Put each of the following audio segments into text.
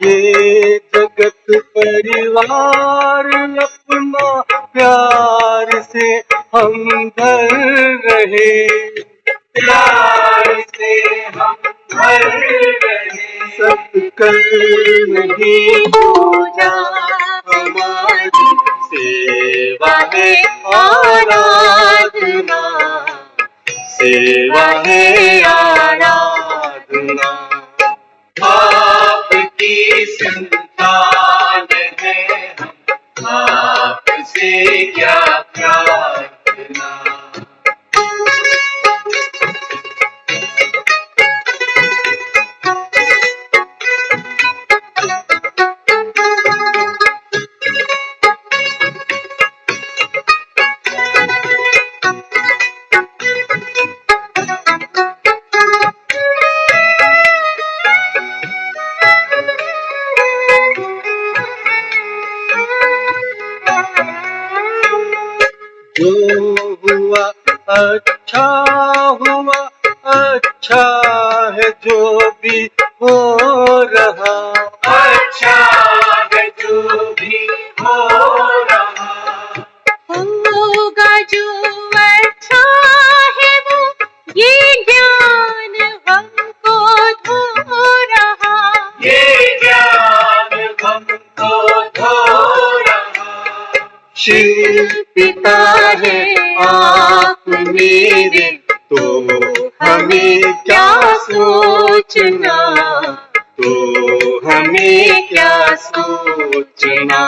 ये जगत परिवार अपना प्यार से हम भर रहे, प्यार से हम भर रहे। सब कल नहीं पूजा हमारी सेवा है आराधना, सेवा है आराधना। आपकी संतान है हम, आपसे क्या प्रार्थना। जो हुआ अच्छा हुआ, अच्छा है जो भी हो रहा, अच्छा है जो भी हो रहा। होगा जो अच्छा है वो, ये ज्ञान हमको धो रहा, ये ज्ञान हमको धो रहा। शिव पिता है आप मेरे, तो हमें क्या सोचना, तो हमें क्या सोचना।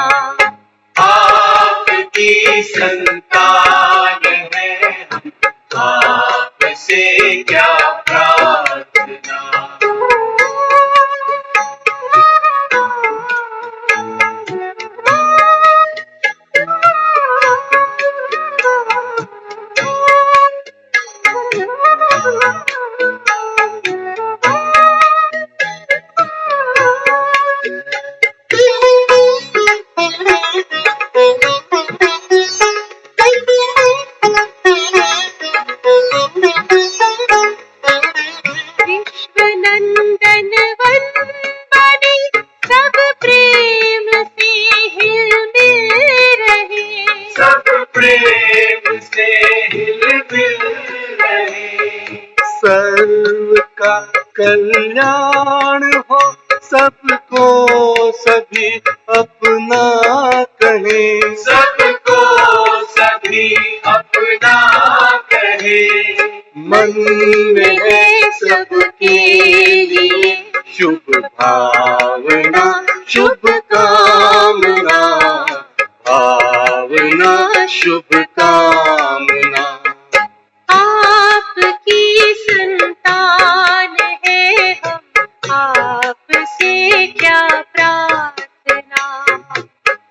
आपकी संतान है हम, आपसे क्या प्रार्थना। विश्वनंदन वंदनी सब प्रेम से हिल मिल रहे, सब प्रेम से हिल मिल रहे। सर्व का कल्याण हो, सबको सभी अपना कहें, सबको सभी अपना कहें। मन में है सबके लिए शुभ भावना, शुभ कामना, भावना शुभ कामना। आपकी संतान है हम, आपसे क्या प्रार्थना।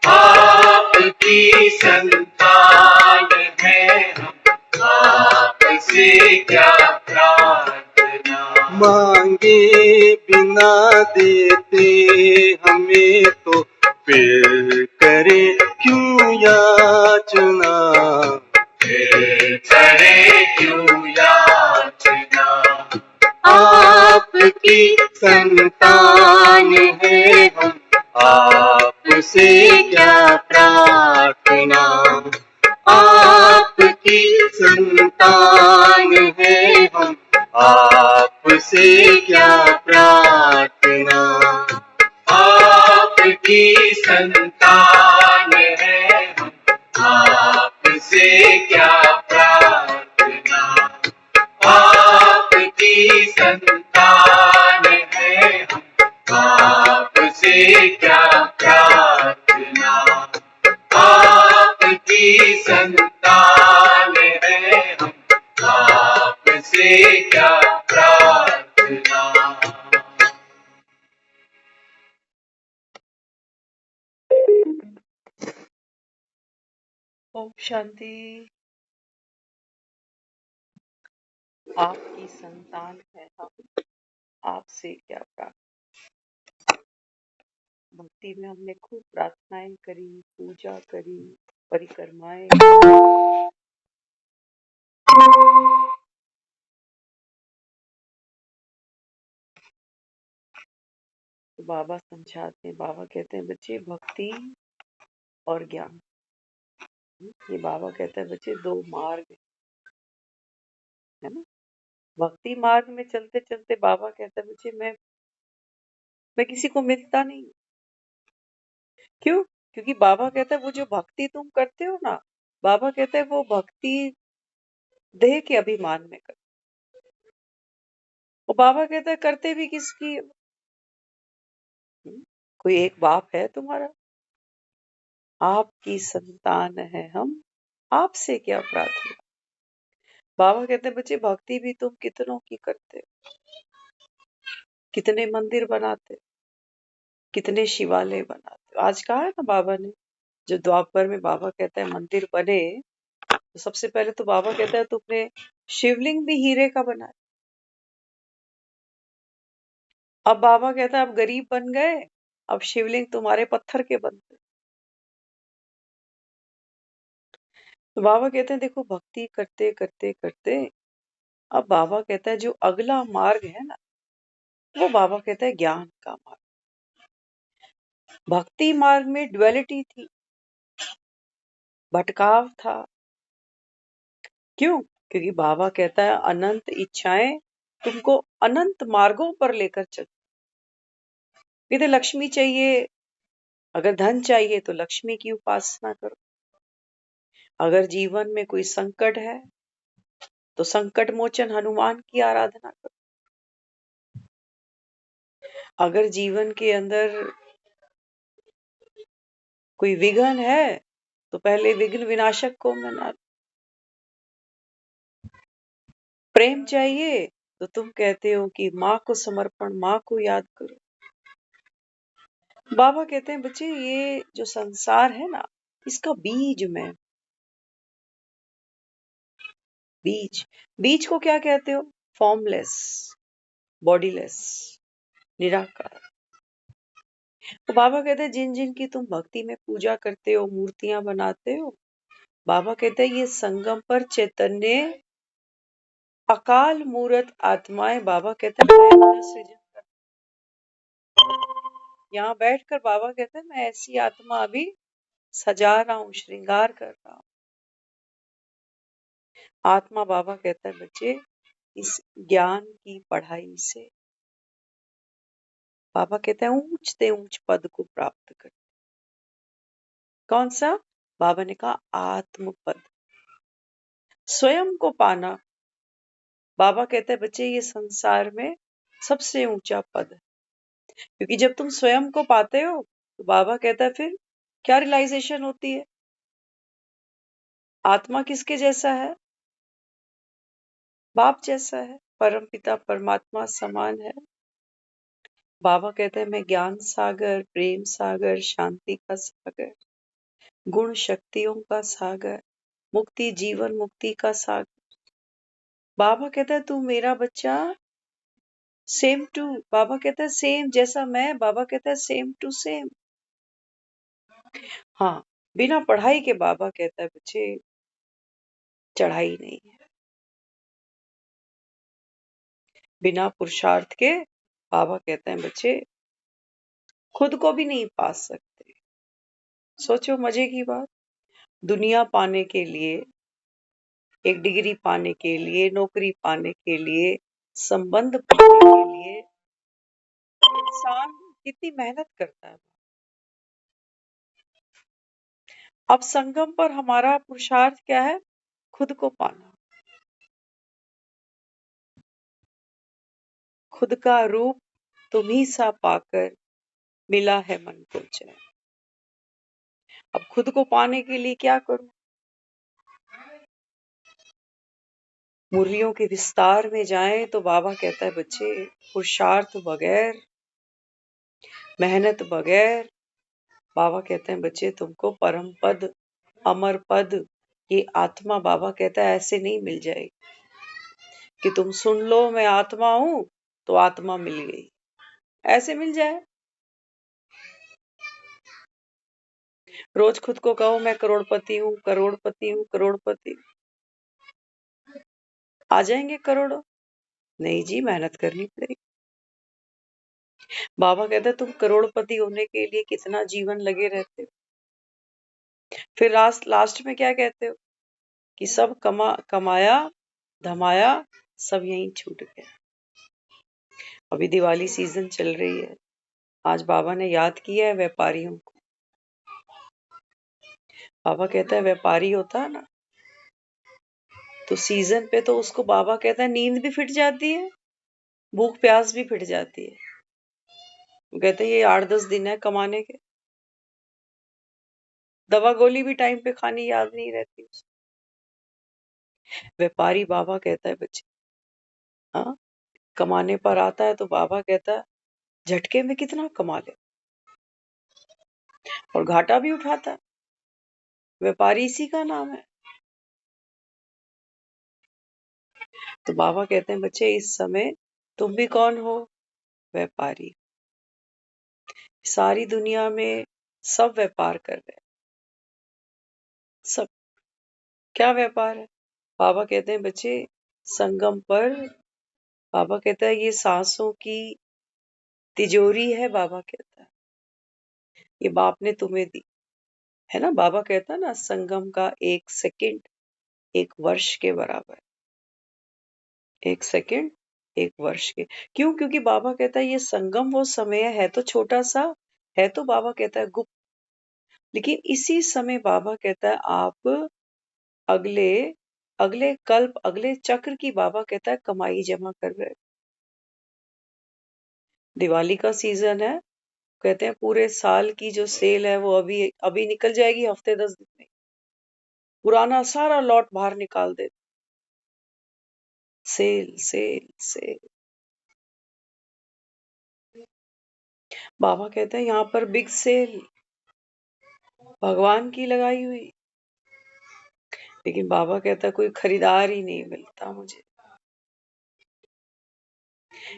आपकी संतान है हम, आपसे क्या प्रार्थना। मांगे बिना देते हमें तो फिर करे क्यों याचना, फिर करे क्यों याचना। आपकी संतान है हम, आपसे क्या प्रार्थना। आपकी संतान है हम, आपसे क्या प्रार्थना। आपकी संतान है हम, आपसे क्या प्रार्थना। आपकी संतान है हम, आपसे क्या प्रार्थना। आपकी संतान है हम, आपसे क्या प्रार्थना। ओम शांति। आपकी संतान है हम, आपसे क्या प्रार्थना। भक्ति में हमने खूब प्रार्थनाएं करी, पूजा करी, परिक्रमाएं तो बाबा समझाते हैं, बाबा कहते हैं बच्चे भक्ति और ज्ञान, ये बाबा कहता है बच्चे दो मार्ग है ना। भक्ति मार्ग में चलते चलते बाबा कहता है बच्चे मैं किसी को मिलता नहीं। क्यों? क्योंकि बाबा कहता है वो जो भक्ति तुम करते हो ना, बाबा कहता है वो भक्ति देह के अभिमान में कर। वो बाबा कहता है करते भी किसकी? कोई एक बाप है तुम्हारा, आपकी संतान है हम, आपसे क्या प्रार्थना। बाबा कहते हैं बच्चे भक्ति भी तुम कितनों की करते हो, कितने मंदिर बनाते हो, कितने शिवालय बनाते हो। आज कहा है ना बाबा ने, जो द्वापर में बाबा कहता है मंदिर बने, तो सबसे पहले तो बाबा कहता है तुमने शिवलिंग भी हीरे का बनाया। अब बाबा कहता है अब गरीब बन गए, अब शिवलिंग तुम्हारे पत्थर के बनते। तो बाबा कहते हैं देखो भक्ति करते करते करते, अब बाबा कहता है जो अगला मार्ग है ना, वो बाबा कहता है ज्ञान का मार्ग। भक्ति मार्ग में ड्युअलिटी थी, भटकाव था। क्यों? क्योंकि बाबा कहता है अनंत इच्छाएं तुमको अनंत मार्गों पर लेकर चल। कहते लक्ष्मी चाहिए, अगर धन चाहिए तो लक्ष्मी की उपासना करो। अगर जीवन में कोई संकट है तो संकट मोचन हनुमान की आराधना करो। अगर जीवन के अंदर कोई विघ्न है तो पहले विघ्न विनाशक को मना। प्रेम चाहिए तो तुम कहते हो कि माँ को समर्पण, माँ को याद करो। बाबा कहते हैं बच्चे ये जो संसार है ना, इसका बीज में, बीज को क्या कहते हो? फॉर्मलेस, बॉडीलेस, निराकार। तो बाबा कहते हैं जिन जिन की तुम भक्ति में पूजा करते हो, मूर्तियां बनाते हो, बाबा कहते हैं ये संगम पर चैतन्य अकाल मूर्त आत्माएं, बाबा कहते हैं मैं सृजन कर। यहाँ बैठकर बाबा कहते हैं मैं ऐसी आत्मा अभी सजा रहा हूँ, श्रृंगार कर रहा हूँ। आत्मा बाबा कहता है बच्चे इस ज्ञान की पढ़ाई से, बाबा कहते हैं ऊंच से ऊंच पद को प्राप्त कर। कौन सा? बाबा ने कहा आत्म पद, स्वयं को पाना। बाबा कहते हैं बच्चे ये संसार में सबसे ऊंचा पद है, क्योंकि जब तुम स्वयं को पाते हो तो बाबा कहता है फिर क्या रियलाइजेशन होती है? आत्मा किसके जैसा है? बाप जैसा है, परम पिता परमात्मा समान है। बाबा कहते हैं मैं ज्ञान सागर, प्रेम सागर, शांति का सागर, गुण शक्तियों का सागर, मुक्ति जीवन मुक्ति का सागर। बाबा कहता है तू मेरा बच्चा सेम टू, बाबा कहता है सेम जैसा मैं, बाबा कहता है सेम टू सेम। हाँ, बिना पढ़ाई के बाबा कहता है बच्चे चढ़ाई नहीं है। बिना पुरुषार्थ के बाबा कहते हैं बच्चे खुद को भी नहीं पा सकते। सोचो मजे की बात, दुनिया पाने के लिए, एक डिग्री पाने के लिए, नौकरी पाने के लिए, संबंध पाने के लिए इंसान कितनी मेहनत करता है। अब संगम पर हमारा पुरुषार्थ क्या है? खुद को पाना, खुद का रूप तुम्ही सा पाकर मिला है मन को चैन। अब खुद को पाने के लिए क्या करूं? मुरलियों के विस्तार में जाएं तो बाबा कहता है बच्चे पुरुषार्थ बगैर, मेहनत बगैर, बाबा कहते हैं बच्चे तुमको परम पद, अमर पद, ये आत्मा बाबा कहता है ऐसे नहीं मिल जाएगी कि तुम सुन लो मैं आत्मा हूं तो आत्मा मिल गई, ऐसे मिल जाए। रोज खुद को कहो मैं करोड़पति हूं, करोड़पति हूं, करोड़पति। आ जाएंगे करोड़ों? नहीं जी, मेहनत करनी पड़ेगी। बाबा कहते तुम करोड़पति होने के लिए कितना जीवन लगे रहते हो, फिर लास्ट में क्या कहते हो कि सब कमाया धमाया सब यहीं छूट गया। अभी दिवाली सीजन चल रही है, आज बाबा ने याद किया है व्यापारियों को। बाबा कहता है व्यापारी होता है ना, तो सीजन पे तो उसको बाबा कहता है नींद भी फिट जाती है, भूख प्यास भी फिट जाती है। वो कहते हैं ये 8-10 दिन है कमाने के, दवा गोली भी टाइम पे खानी याद नहीं रहती उसको। व्यापारी बाबा कहता है बच्चे, हाँ कमाने पर आता है तो बाबा कहता है झटके में कितना कमा ले, और घाटा भी उठाता है। व्यापारी इसी का नाम है। तो बाबा कहते हैं बच्चे इस समय तुम भी कौन हो, व्यापारी। सारी दुनिया में सब व्यापार कर रहे हैं, सब। क्या व्यापार है? बाबा कहते हैं बच्चे संगम पर, बाबा कहता है ये सांसों की तिजोरी है। बाबा कहता है ये बाप ने तुम्हें दी है ना। बाबा कहता है ना संगम का 1 सेकंड 1 वर्ष के बराबर है। 1 सेकंड 1 वर्ष के। क्यों? क्योंकि बाबा कहता है ये संगम वो समय है तो छोटा सा है, तो बाबा कहता है गुप्त, लेकिन इसी समय बाबा कहता है आप अगले अगले कल्प अगले चक्र की बाबा कहता है कमाई जमा कर रहे हो। दिवाली का सीजन है, कहते हैं पूरे साल की जो सेल है वो अभी अभी निकल जाएगी, हफ्ते 10 दिन में पुराना सारा लॉट बाहर निकाल दे। Sale sale sale. बाबा कहते हैं यहाँ पर बिग सेल भगवान की लगाई हुई, लेकिन बाबा कहता है कोई खरीदार ही नहीं मिलता मुझे।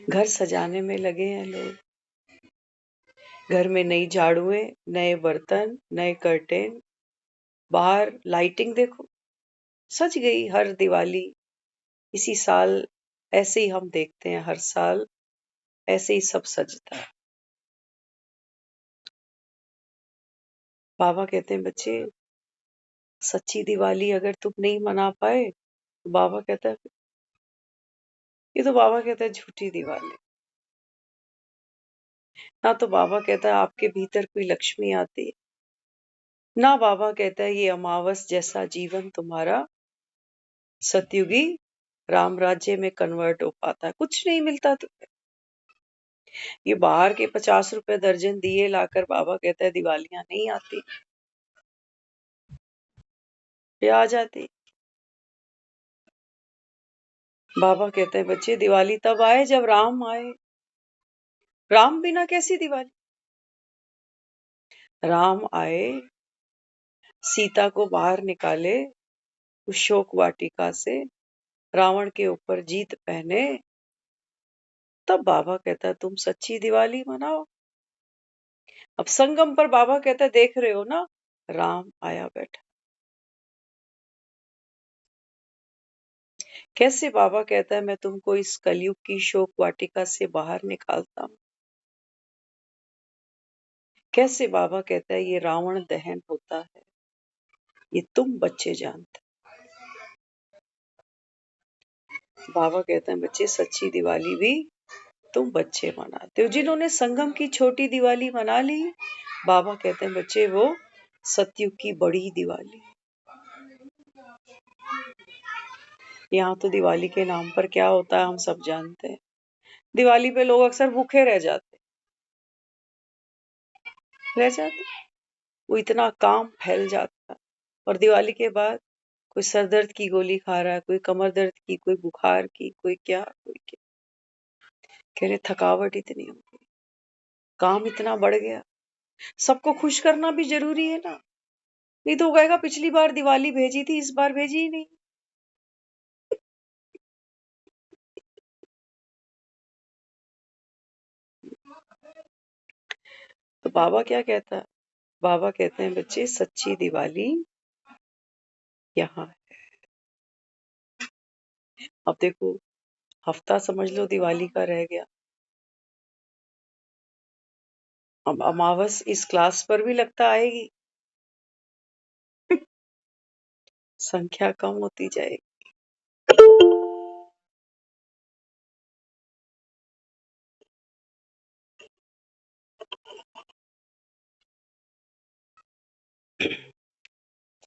घर सजाने में लगे हैं लोग, घर में नई झाड़ुएं, नए बर्तन, नए कर्टेन, बाहर लाइटिंग देखो सज गई। हर दिवाली इसी साल ऐसे ही हम देखते हैं, हर साल ऐसे ही सब सजता है। बाबा कहते हैं बच्चे सच्ची दिवाली अगर तुम नहीं मना पाए तो बाबा कहता है ये तो बाबा कहता है झूठी दिवाली। ना तो बाबा कहता है आपके भीतर कोई लक्ष्मी आती है, ना बाबा कहता है ये अमावस जैसा जीवन तुम्हारा सतयुगी राम राज्य में कन्वर्ट हो पाता है। कुछ नहीं मिलता तुम्हें। ये बाहर के 50 रुपए दर्जन दिए लाकर बाबा कहता है दिवालियां नहीं आती, ये आ जाती। बाबा कहते हैं बच्चे दिवाली तब आए जब राम आए। राम बिना कैसी दिवाली? राम आए, सीता को बाहर निकाले उस शोक वाटिका से, रावण के ऊपर जीत पहने, तब बाबा कहता है तुम सच्ची दिवाली मनाओ। अब संगम पर बाबा कहता है देख रहे हो ना, राम आया बैठा। कैसे बाबा कहता है मैं तुमको इस कलयुग की शोक वाटिका से बाहर निकालता हूं। कैसे बाबा कहता है ये रावण दहन होता है, ये तुम बच्चे जानते। बाबा कहते हैं बच्चे सच्ची दिवाली भी तुम बच्चे मनाते हो। जिन्होंने संगम की छोटी दिवाली मना ली, बाबा कहते हैं बच्चे वो सतयुग की बड़ी दिवाली। यहाँ तो दिवाली के नाम पर क्या होता है हम सब जानते हैं। दिवाली पे लोग अक्सर भूखे रह जाते। वो इतना काम फैल जाता है, और दिवाली के बाद कोई सर दर्द की गोली खा रहा है, कोई कमर दर्द की, कोई बुखार की, कोई क्या कोई क्या। कह रहे थकावट इतनी हो गई, काम इतना बढ़ गया। सबको खुश करना भी जरूरी है ना, नहीं तो वो कहेगा पिछली बार दिवाली भेजी थी इस बार भेजी ही नहीं। तो बाबा क्या कहता है? बाबा कहते हैं बच्चे सच्ची दिवाली यहाँ है। अब देखो हफ्ता समझ लो दिवाली का रह गया। अब अमावस इस क्लास पर भी लगता आएगी। संख्या कम होती जाएगी।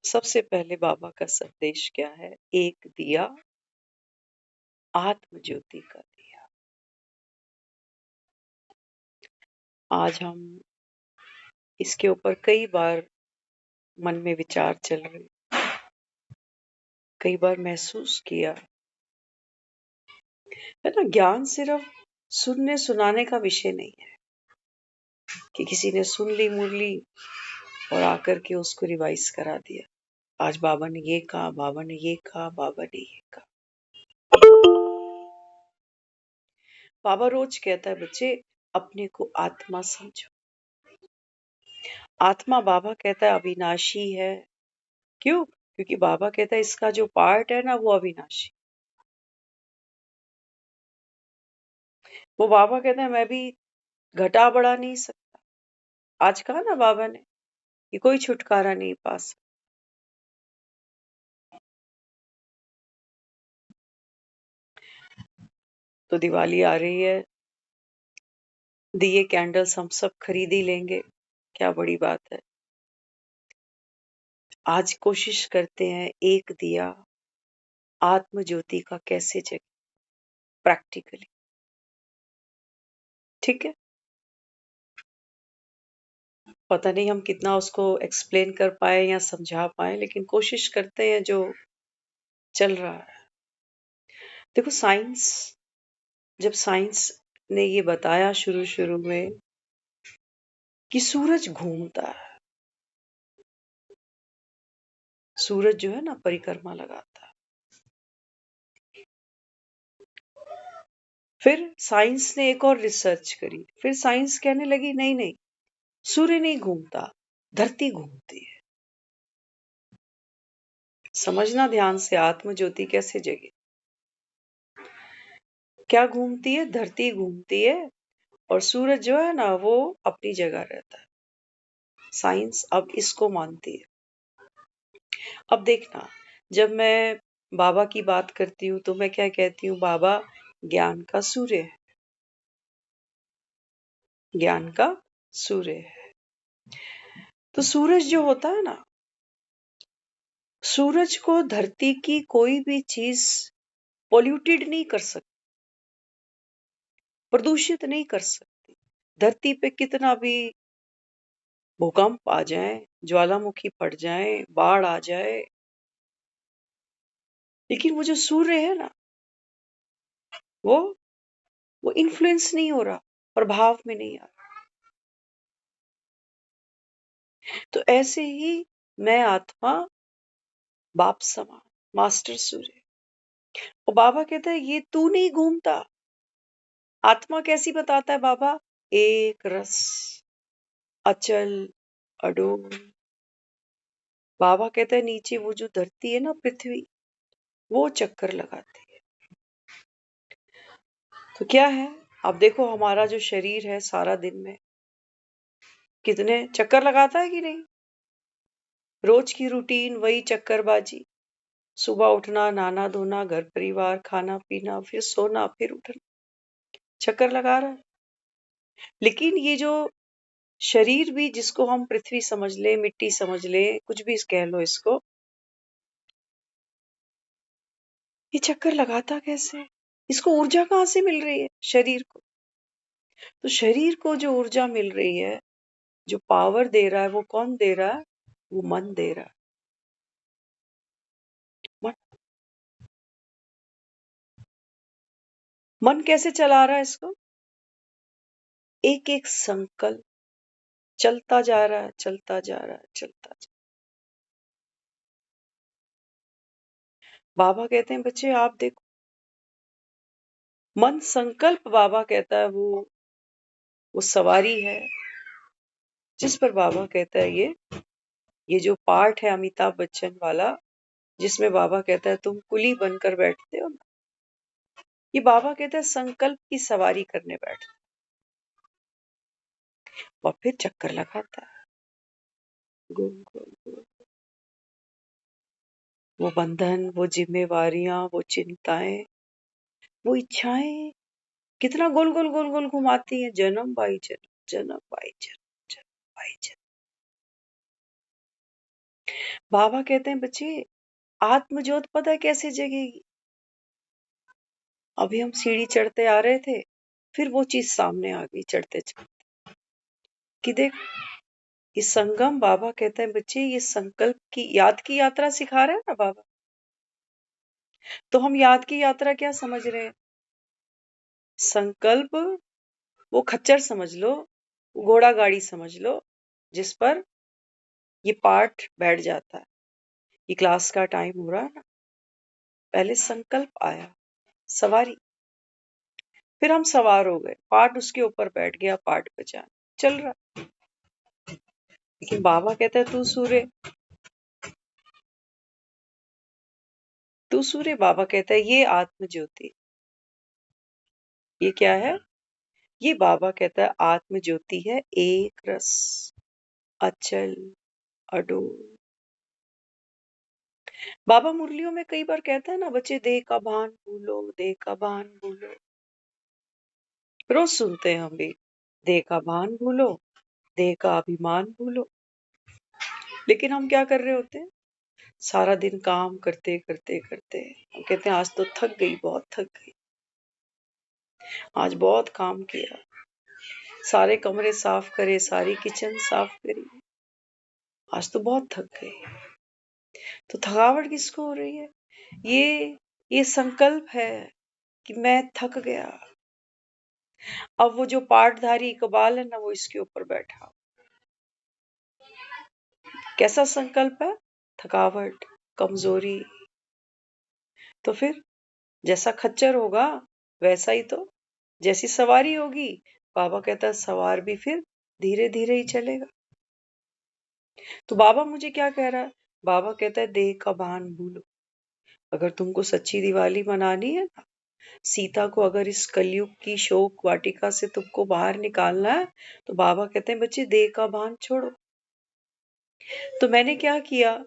सबसे पहले बाबा का संदेश क्या है? एक दिया, आत्म ज्योति का दिया। आज हम इसके ऊपर कई बार मन में विचार चल रहे, कई बार महसूस किया है ना। ज्ञान सिर्फ सुनने सुनाने का विषय नहीं है कि किसी ने सुन ली मुरली और आकर के उसको रिवाइज करा दिया। आज बाबा ने ये कहा, बाबा ने ये कहा, बाबा ने ये कहा। बाबा रोज कहता है बच्चे अपने को आत्मा समझो। आत्मा बाबा कहता है अविनाशी है। क्यों? क्योंकि बाबा कहता है इसका जो पार्ट है ना वो अविनाशी। वो बाबा कहता है मैं भी घटा बढ़ा नहीं सकता। आज कहा ना बाबा ने कि कोई छुटकारा नहीं पा सकता। तो दिवाली आ रही है, दिए कैंडल्स हम सब खरीद ही लेंगे, क्या बड़ी बात है। आज कोशिश करते हैं एक दिया आत्म ज्योति का कैसे जगे प्रैक्टिकली। ठीक है, पता नहीं हम कितना उसको एक्सप्लेन कर पाए या समझा पाए, लेकिन कोशिश करते हैं जो चल रहा है। देखो जब साइंस ने ये बताया शुरू शुरू में कि सूरज घूमता है, सूरज जो है ना परिक्रमा लगाता है। फिर साइंस ने एक और रिसर्च करी, फिर साइंस कहने लगी नहीं नहीं, सूर्य नहीं घूमता, धरती घूमती है। समझना ध्यान से, आत्म ज्योति कैसे जगे। क्या घूमती है? धरती घूमती है और सूरज जो है ना वो अपनी जगह रहता है। साइंस अब इसको मानती है। अब देखना, जब मैं बाबा की बात करती हूँ तो मैं क्या कहती हूँ? बाबा ज्ञान का सूर्य है, ज्ञान का सूर्य है। तो सूरज जो होता है ना, सूरज को धरती की कोई भी चीज पोल्यूटेड नहीं कर सकती, प्रदूषित नहीं कर सकती। धरती पे कितना भी भूकंप आ जाए, ज्वालामुखी फट जाए, बाढ़ आ जाए, लेकिन वो जो सूर्य है ना वो वो इन्फ्लुएंस नहीं हो रहा, प्रभाव में नहीं आ रहा। तो ऐसे ही मैं आत्मा बाप समान, मास्टर सूर्य। और बाबा कहता है ये तू नहीं घूमता। आत्मा कैसी बताता है बाबा? एक रस, अचल, अडोल। बाबा कहता है नीचे वो जो धरती है ना, पृथ्वी, वो चक्कर लगाती है। तो क्या है, अब देखो हमारा जो शरीर है सारा दिन में कितने चक्कर लगाता है कि नहीं? रोज की रूटीन वही चक्करबाजी, सुबह उठना, नहाना धोना, घर परिवार, खाना पीना, फिर सोना, फिर उठना, चक्कर लगा रहा है। लेकिन ये जो शरीर भी, जिसको हम पृथ्वी समझ ले, मिट्टी समझ ले, कुछ भी कह लो इसको, ये चक्कर लगाता कैसे? इसको ऊर्जा कहाँ से मिल रही है शरीर को? तो शरीर को जो ऊर्जा मिल रही है, जो पावर दे रहा है, वो कौन दे रहा है? वो मन दे रहा है। मन, मन कैसे चला रहा है इसको? एक एक संकल्प चलता जा रहा है, चलता जा रहा है, चलता जा। बाबा कहते हैं बच्चे आप देखो, मन संकल्प, बाबा कहता है वो सवारी है जिस पर बाबा कहता है ये जो पार्ट है अमिताभ बच्चन वाला, जिसमें बाबा कहता है तुम कुली बनकर बैठते हो ना, ये बाबा कहता है संकल्प की सवारी करने बैठ। और फिर चक्कर लगाता है गोल गोल गोल। वो बंधन, वो जिम्मेवारियां, वो चिंताएं, वो इच्छाएं कितना गोल गोल गोल गोल घुमाती हैं, जन्म बाई जन्म, जन्म बाई जन्म, जन्म बाई जन्म। बाबा कहते हैं बच्चे, आत्मज्योत पता है कैसे जगेगी? अभी हम सीढ़ी चढ़ते आ रहे थे, फिर वो चीज सामने आ गई चढ़ते चढ़ते कि देख, ये संगम, बाबा कहते हैं बच्चे, ये संकल्प की, याद की यात्रा सिखा रहे हैं ना बाबा। तो हम याद की यात्रा क्या समझ रहे हैं? संकल्प, वो खच्चर समझ लो, वो घोड़ा गाड़ी समझ लो, जिस पर ये पाठ बैठ जाता है। ये क्लास का टाइम हो रहा है ना, पहले संकल्प आया, सवारी, फिर हम सवार हो गए, पाठ उसके ऊपर बैठ गया, पाठ बजा चल रहा। लेकिन बाबा कहता है तू सूर्य, तू सूर्य। बाबा कहता है ये आत्म ज्योति। ये क्या है? ये बाबा कहता है आत्म ज्योति है, एक रस, अचल, अडोल। बाबा मुरलियों में कई बार कहता है ना बच्चे, देह का भान भूलो, देह का भान भूलो। रोज सुनते हैं हम भी, देह का भान भूलो, देह का अभिमान भूलो। लेकिन हम क्या कर रहे होते हैं? सारा दिन काम करते करते करते हम कहते हैं आज तो थक गई, बहुत थक गई, आज बहुत काम किया, सारे कमरे साफ करे, सारी किचन साफ करी, आज तो बहुत थक गई। तो थकावट किसको हो रही है? ये संकल्प है कि मैं थक गया। अब वो जो पाठधारी इकबाल है ना, वो इसके ऊपर बैठा। कैसा संकल्प है? थकावट, कमजोरी। तो फिर जैसा खच्चर होगा वैसा ही तो, जैसी सवारी होगी। बाबा कहता है सवार भी फिर धीरे धीरे ही चलेगा। तो बाबा मुझे क्या कह रहा है? बाबा कहता है देह का भान भूलो। अगर तुमको सच्ची दिवाली मनानी है ना, सीता को अगर इस कलयुग की शोक वाटिका से तुमको बाहर निकालना है, तो बाबा कहते हैं बच्चे देह का भान छोड़ो। तो मैंने क्या किया?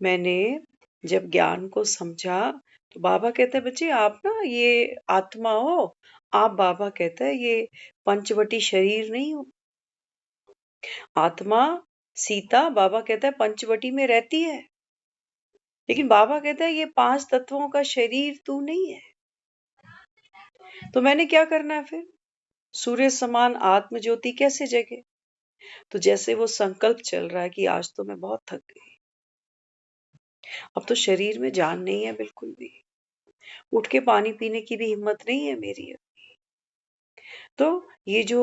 मैंने जब ज्ञान को समझा, तो बाबा कहते हैं बच्चे आप ना ये आत्मा हो, आप, बाबा कहता है ये पंचवटी शरीर नहीं हो। आत्मा सीता, बाबा कहता है पंचवटी में रहती है, लेकिन बाबा कहता है ये 5 तत्वों का शरीर तू नहीं है। तो मैंने क्या करना है फिर? सूर्य समान आत्म ज्योति कैसे जगे? तो जैसे वो संकल्प चल रहा है कि आज तो मैं बहुत थक गई, अब तो शरीर में जान नहीं है बिल्कुल भी, उठ के पानी पीने की भी हिम्मत नहीं है मेरी। तो ये जो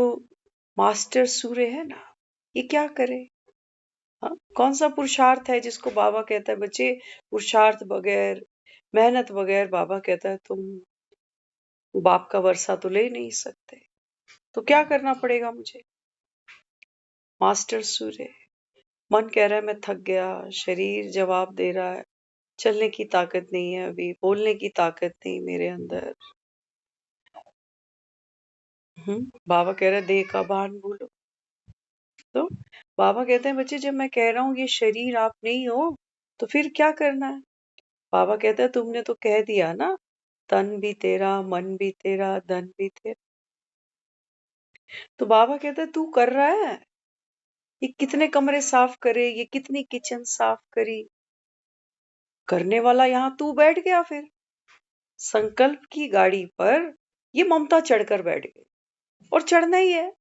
मास्टर सूर्य है ना, ये क्या करे? हाँ? कौन सा पुरुषार्थ है जिसको बाबा कहता है बच्चे, पुरुषार्थ बगैर, मेहनत बगैर, बाबा कहता है तुम बाप का वर्षा तो ले नहीं सकते। तो क्या करना पड़ेगा मुझे? मास्टर सूर्य, मन कह रहा है मैं थक गया, शरीर जवाब दे रहा है, चलने की ताकत नहीं है, अभी बोलने की ताकत नहीं मेरे अंदर। बाबा कह रहा है देह का भान भूलो। तो बाबा कहते हैं बच्चे जब मैं कह रहा हूं ये शरीर आप नहीं हो, तो फिर क्या करना है? बाबा कहता है तुमने तो कह दिया ना, तन भी तेरा, मन भी तेरा, धन भी तेरा। तो बाबा कहता है तू कर रहा है, ये कितने कमरे साफ करे, ये कितनी किचन साफ करी, करने वाला यहां तू बैठ गया। फिर संकल्प की गाड़ी पर ये ममता चढ़कर बैठ गई, और चढ़ना ही है।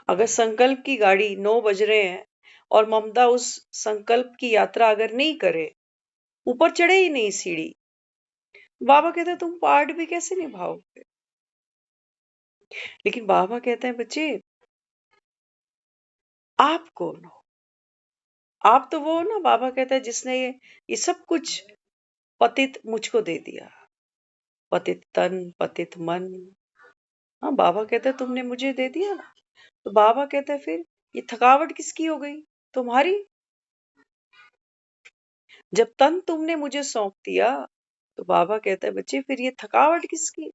अगर संकल्प की गाड़ी 9 बज रहे हैं और ममता उस संकल्प की यात्रा अगर नहीं करे, ऊपर चढ़े ही नहीं सीढ़ी, बाबा कहते हैं तुम पाठ भी कैसे निभाओगे? लेकिन बाबा कहते हैं बच्चे आप कौन हो? आप तो वो हो ना, बाबा कहता है जिसने ये सब कुछ पतित मुझको दे दिया, पतित तन, पतित मन। हाँ, बाबा कहता है तुमने मुझे दे दिया ना। तो बाबा कहता है फिर ये थकावट किसकी हो गई? तुम्हारी। जब तन तुमने मुझे सौंप दिया, तो बाबा कहता है बच्चे फिर ये थकावट किसकी?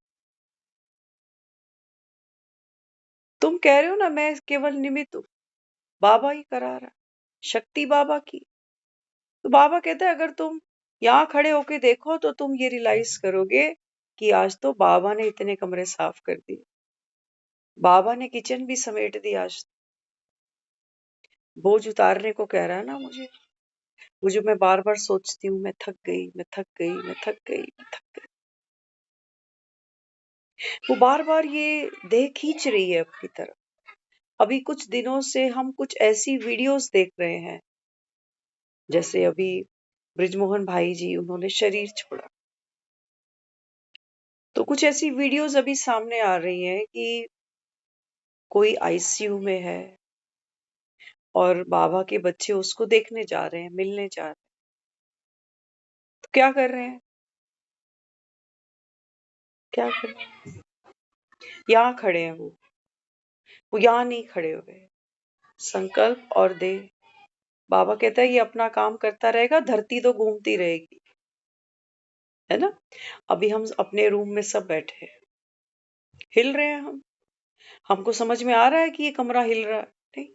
तुम कह रहे हो ना मैं केवल निमित्त हूँ, बाबा ही करा रहा, शक्ति बाबा की। तो बाबा कहता है अगर तुम यहाँ खड़े होके देखो तो तुम ये रियलाइज करोगे कि आज तो बाबा ने इतने कमरे साफ कर दिए, बाबा ने किचन भी समेट दी। आज बोझ उतारने को कह रहा है ना मुझे, वो जो मैं बार बार सोचती हूँ मैं थक गई, मैं थक गई, मैं थक गई, मैं थक गई, वो बार बार ये देह खींच रही है अपनी तरफ। अभी कुछ दिनों से हम कुछ ऐसी वीडियोस देख रहे हैं, जैसे अभी ब्रिजमोहन भाई जी उन्होंने शरीर छोड़ा, तो कुछ ऐसी वीडियोस अभी सामने आ रही हैं कि कोई आईसीयू में है और बाबा के बच्चे उसको देखने जा रहे हैं, मिलने जा रहे हैं। तो क्या कर रहे हैं, क्या कर रहे हैं? यहाँ खड़े हैं वो यहाँ नहीं खड़े हुए। संकल्प और दे, बाबा कहता है ये अपना काम करता रहेगा, धरती तो घूमती रहेगी, है ना। अभी हम अपने रूम में सब बैठे हैं, हिल रहे हैं हम, हमको समझ में आ रहा है कि ये कमरा हिल रहा है, नहीं।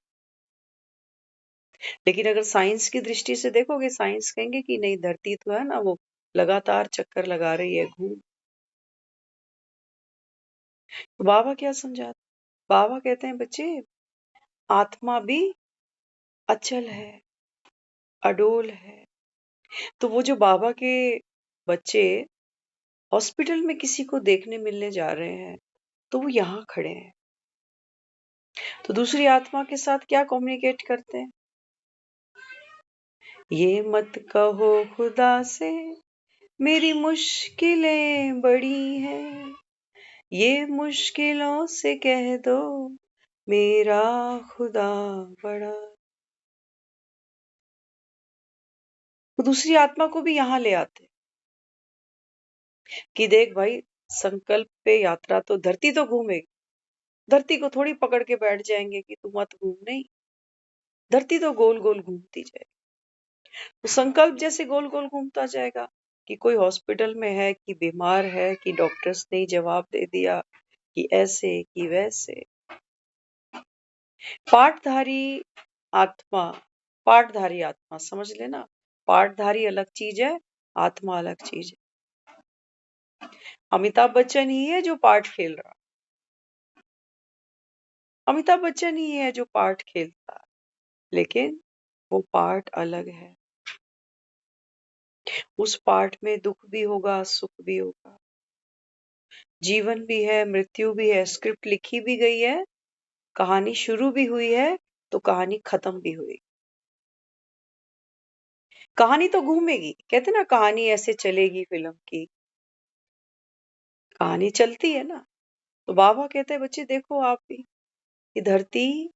लेकिन अगर साइंस की दृष्टि से देखोगे, साइंस कहेंगे कि नहीं, धरती तो है ना वो लगातार चक्कर लगा रही है, घूम। तो बाबा क्या समझाते, बाबा कहते हैं बच्चे आत्मा भी अचल है, अडोल है। तो वो जो बाबा के बच्चे हॉस्पिटल में किसी को देखने मिलने जा रहे हैं, तो वो यहाँ खड़े हैं, तो दूसरी आत्मा के साथ क्या कम्युनिकेट करते हैं, ये मत कहो खुदा से मेरी मुश्किलें बड़ी हैं, ये मुश्किलों से कह दो मेरा खुदा बड़ा। तो दूसरी आत्मा को भी यहाँ ले आते कि देख भाई, संकल्प पे यात्रा तो धरती तो घूमेगी, धरती को थोड़ी पकड़ के बैठ जाएंगे कि तू मत घूम, नहीं, धरती तो गोल गोल घूमती जाएगी। तो संकल्प जैसे गोल गोल घूमता जाएगा कि कोई हॉस्पिटल में है, कि बीमार है, कि डॉक्टर्स ने जवाब दे दिया कि ऐसे कि वैसे। पाठधारी आत्मा, पाठधारी आत्मा समझ लेना, पाठधारी अलग चीज है, आत्मा अलग चीज है। अमिताभ बच्चन ही है जो पाठ खेल रहा, अमिताभ बच्चन ही है जो पाठ खेलता है, लेकिन वो पाठ अलग है। उस पाठ में दुख भी होगा, सुख भी होगा, जीवन भी है, मृत्यु भी है, स्क्रिप्ट लिखी भी गई है, कहानी शुरू भी हुई है, तो कहानी खत्म भी हुई। कहानी तो घूमेगी, कहते ना कहानी ऐसे चलेगी फिल्म की, कहानी चलती है ना। तो बाबा कहते हैं बच्चे देखो आप भी, ये धरती,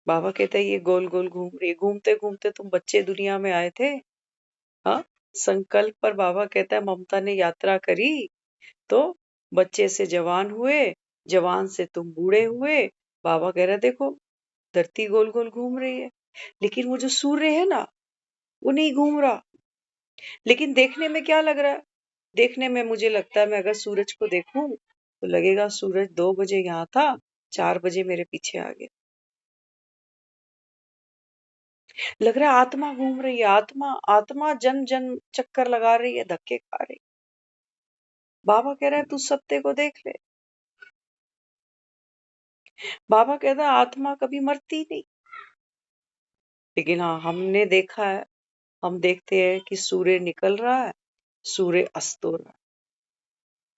बाबा कहते हैं ये गोल गोल घूम रही है, घूमते घूमते तुम बच्चे दुनिया में आए थे। हाँ, संकल्प पर बाबा कहता है ममता ने यात्रा करी, तो बच्चे से जवान हुए, जवान से तुम बूढ़े हुए। बाबा कह रहे देखो धरती गोल गोल घूम रही है, लेकिन वो जो सूर्य है ना वो नहीं घूम रहा। लेकिन देखने में क्या लग रहा है, देखने में मुझे लगता है मैं अगर सूरज को देखूं तो लगेगा सूरज 2 बजे यहाँ था, 4 बजे मेरे पीछे आ गया। लग रहा है आत्मा घूम रही है, आत्मा आत्मा जन जन चक्कर लगा रही है, धक्के खा रही। बाबा कह रहा है तू सत्य को देख ले। बाबा कहता है आत्मा कभी मरती नहीं, लेकिन हाँ हमने देखा है, हम देखते हैं कि सूर्य निकल रहा है, सूर्य अस्त हो रहा है,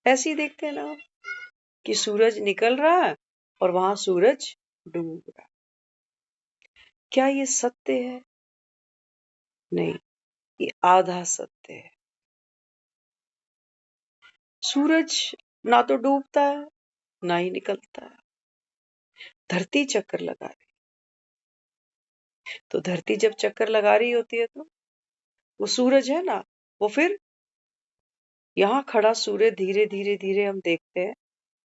ऐसे ही देखते हैं ना हम, कि सूरज निकल रहा है और वहां सूरज डूब रहा है। क्या ये सत्य है? नहीं, ये आधा सत्य है। सूरज ना तो डूबता है ना ही निकलता है, धरती चक्कर लगा रही। तो धरती जब चक्कर लगा रही होती है तो वो सूरज है ना, वो फिर यहाँ खड़ा सूर्य धीरे धीरे धीरे हम देखते हैं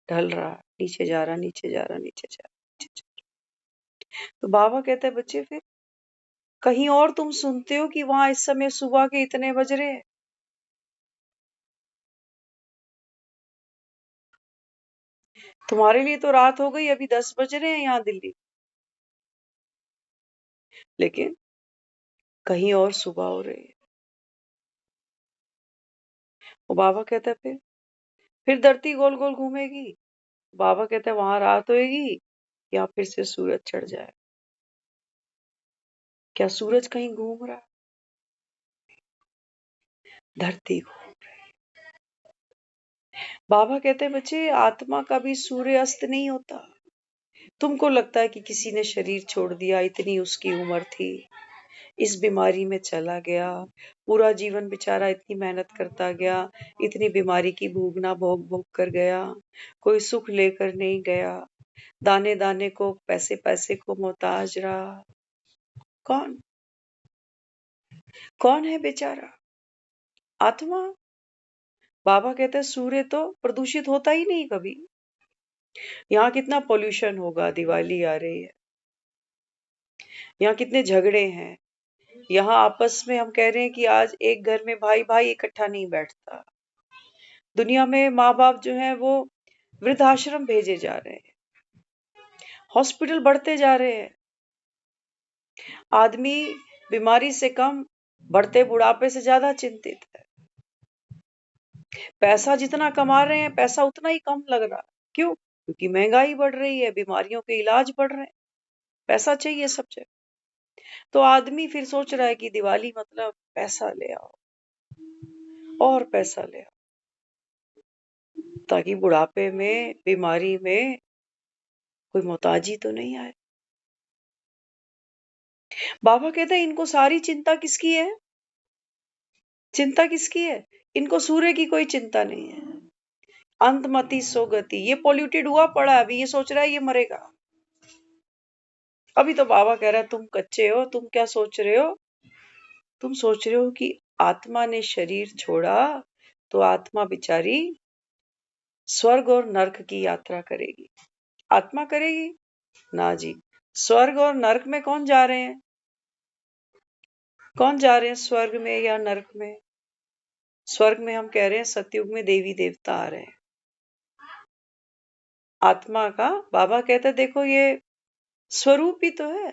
ढल रहा, नीचे जा रहा, नीचे जा रहा, नीचे जा रहा, नीचे जा रहा। तो बाबा कहते हैं बच्चे फिर कहीं और तुम सुनते हो कि वहां इस समय सुबह के इतने बज रहे हैं, तुम्हारे लिए तो रात हो गई, अभी 10 बज रहे हैं यहाँ दिल्ली, लेकिन कहीं और सुबह हो रही है। वो बाबा कहता है फिर धरती गोल गोल घूमेगी। बाबा कहता है वहां रात होएगी या फिर से सूरज चढ़ जाए। क्या सूरज कहीं घूम रहा है? धरती को। बाबा कहते हैं बच्चे, आत्मा का भी सूर्य अस्त नहीं होता। तुमको लगता है कि किसी ने शरीर छोड़ दिया, इतनी उसकी उम्र थी, इस बीमारी में चला गया, पूरा जीवन बेचारा इतनी मेहनत करता गया, इतनी बीमारी की भोगना भोग भोग कर गया, कोई सुख लेकर नहीं गया, दाने दाने को पैसे पैसे को मोहताज रहा। कौन कौन है बेचारा? आत्मा। बाबा कहते हैं सूर्य तो प्रदूषित होता ही नहीं कभी। यहाँ कितना पोल्यूशन होगा, दिवाली आ रही है, यहाँ कितने झगड़े हैं, यहाँ आपस में हम कह रहे हैं कि आज एक घर में भाई भाई इकट्ठा नहीं बैठता। दुनिया में माँ बाप जो है वो वृद्धाश्रम भेजे जा रहे हैं, हॉस्पिटल बढ़ते जा रहे हैं, आदमी बीमारी से कम बढ़ते बुढ़ापे से ज्यादा चिंतित है। पैसा जितना कमा रहे हैं पैसा उतना ही कम लग रहा है। क्यों? क्योंकि महंगाई बढ़ रही है, बीमारियों के इलाज बढ़ रहे हैं, पैसा चाहिए सब जगह। तो आदमी फिर सोच रहा है कि दिवाली मतलब पैसा ले आओ और पैसा ले आओ, ताकि बुढ़ापे में बीमारी में कोई मोहताजी तो नहीं आए। बाबा कहते हैं इनको सारी चिंता किसकी है? चिंता किसकी है? इनको सूर्य की कोई चिंता नहीं है। अंतमति सो गति, ये पोल्यूटेड हुआ पड़ा है, अभी ये सोच रहा है ये मरेगा। अभी तो बाबा कह रहा है तुम कच्चे हो, तुम क्या सोच रहे हो? तुम सोच रहे हो कि आत्मा ने शरीर छोड़ा तो आत्मा बेचारी स्वर्ग और नरक की यात्रा करेगी। आत्मा करेगी ना जी। स्वर्ग और नरक में कौन जा रहे हैं? कौन जा रहे हैं स्वर्ग में या नरक में? स्वर्ग में हम कह रहे हैं सतयुग में देवी देवता आ रहे हैं। आत्मा का बाबा कहते हैं देखो ये स्वरूप ही तो है,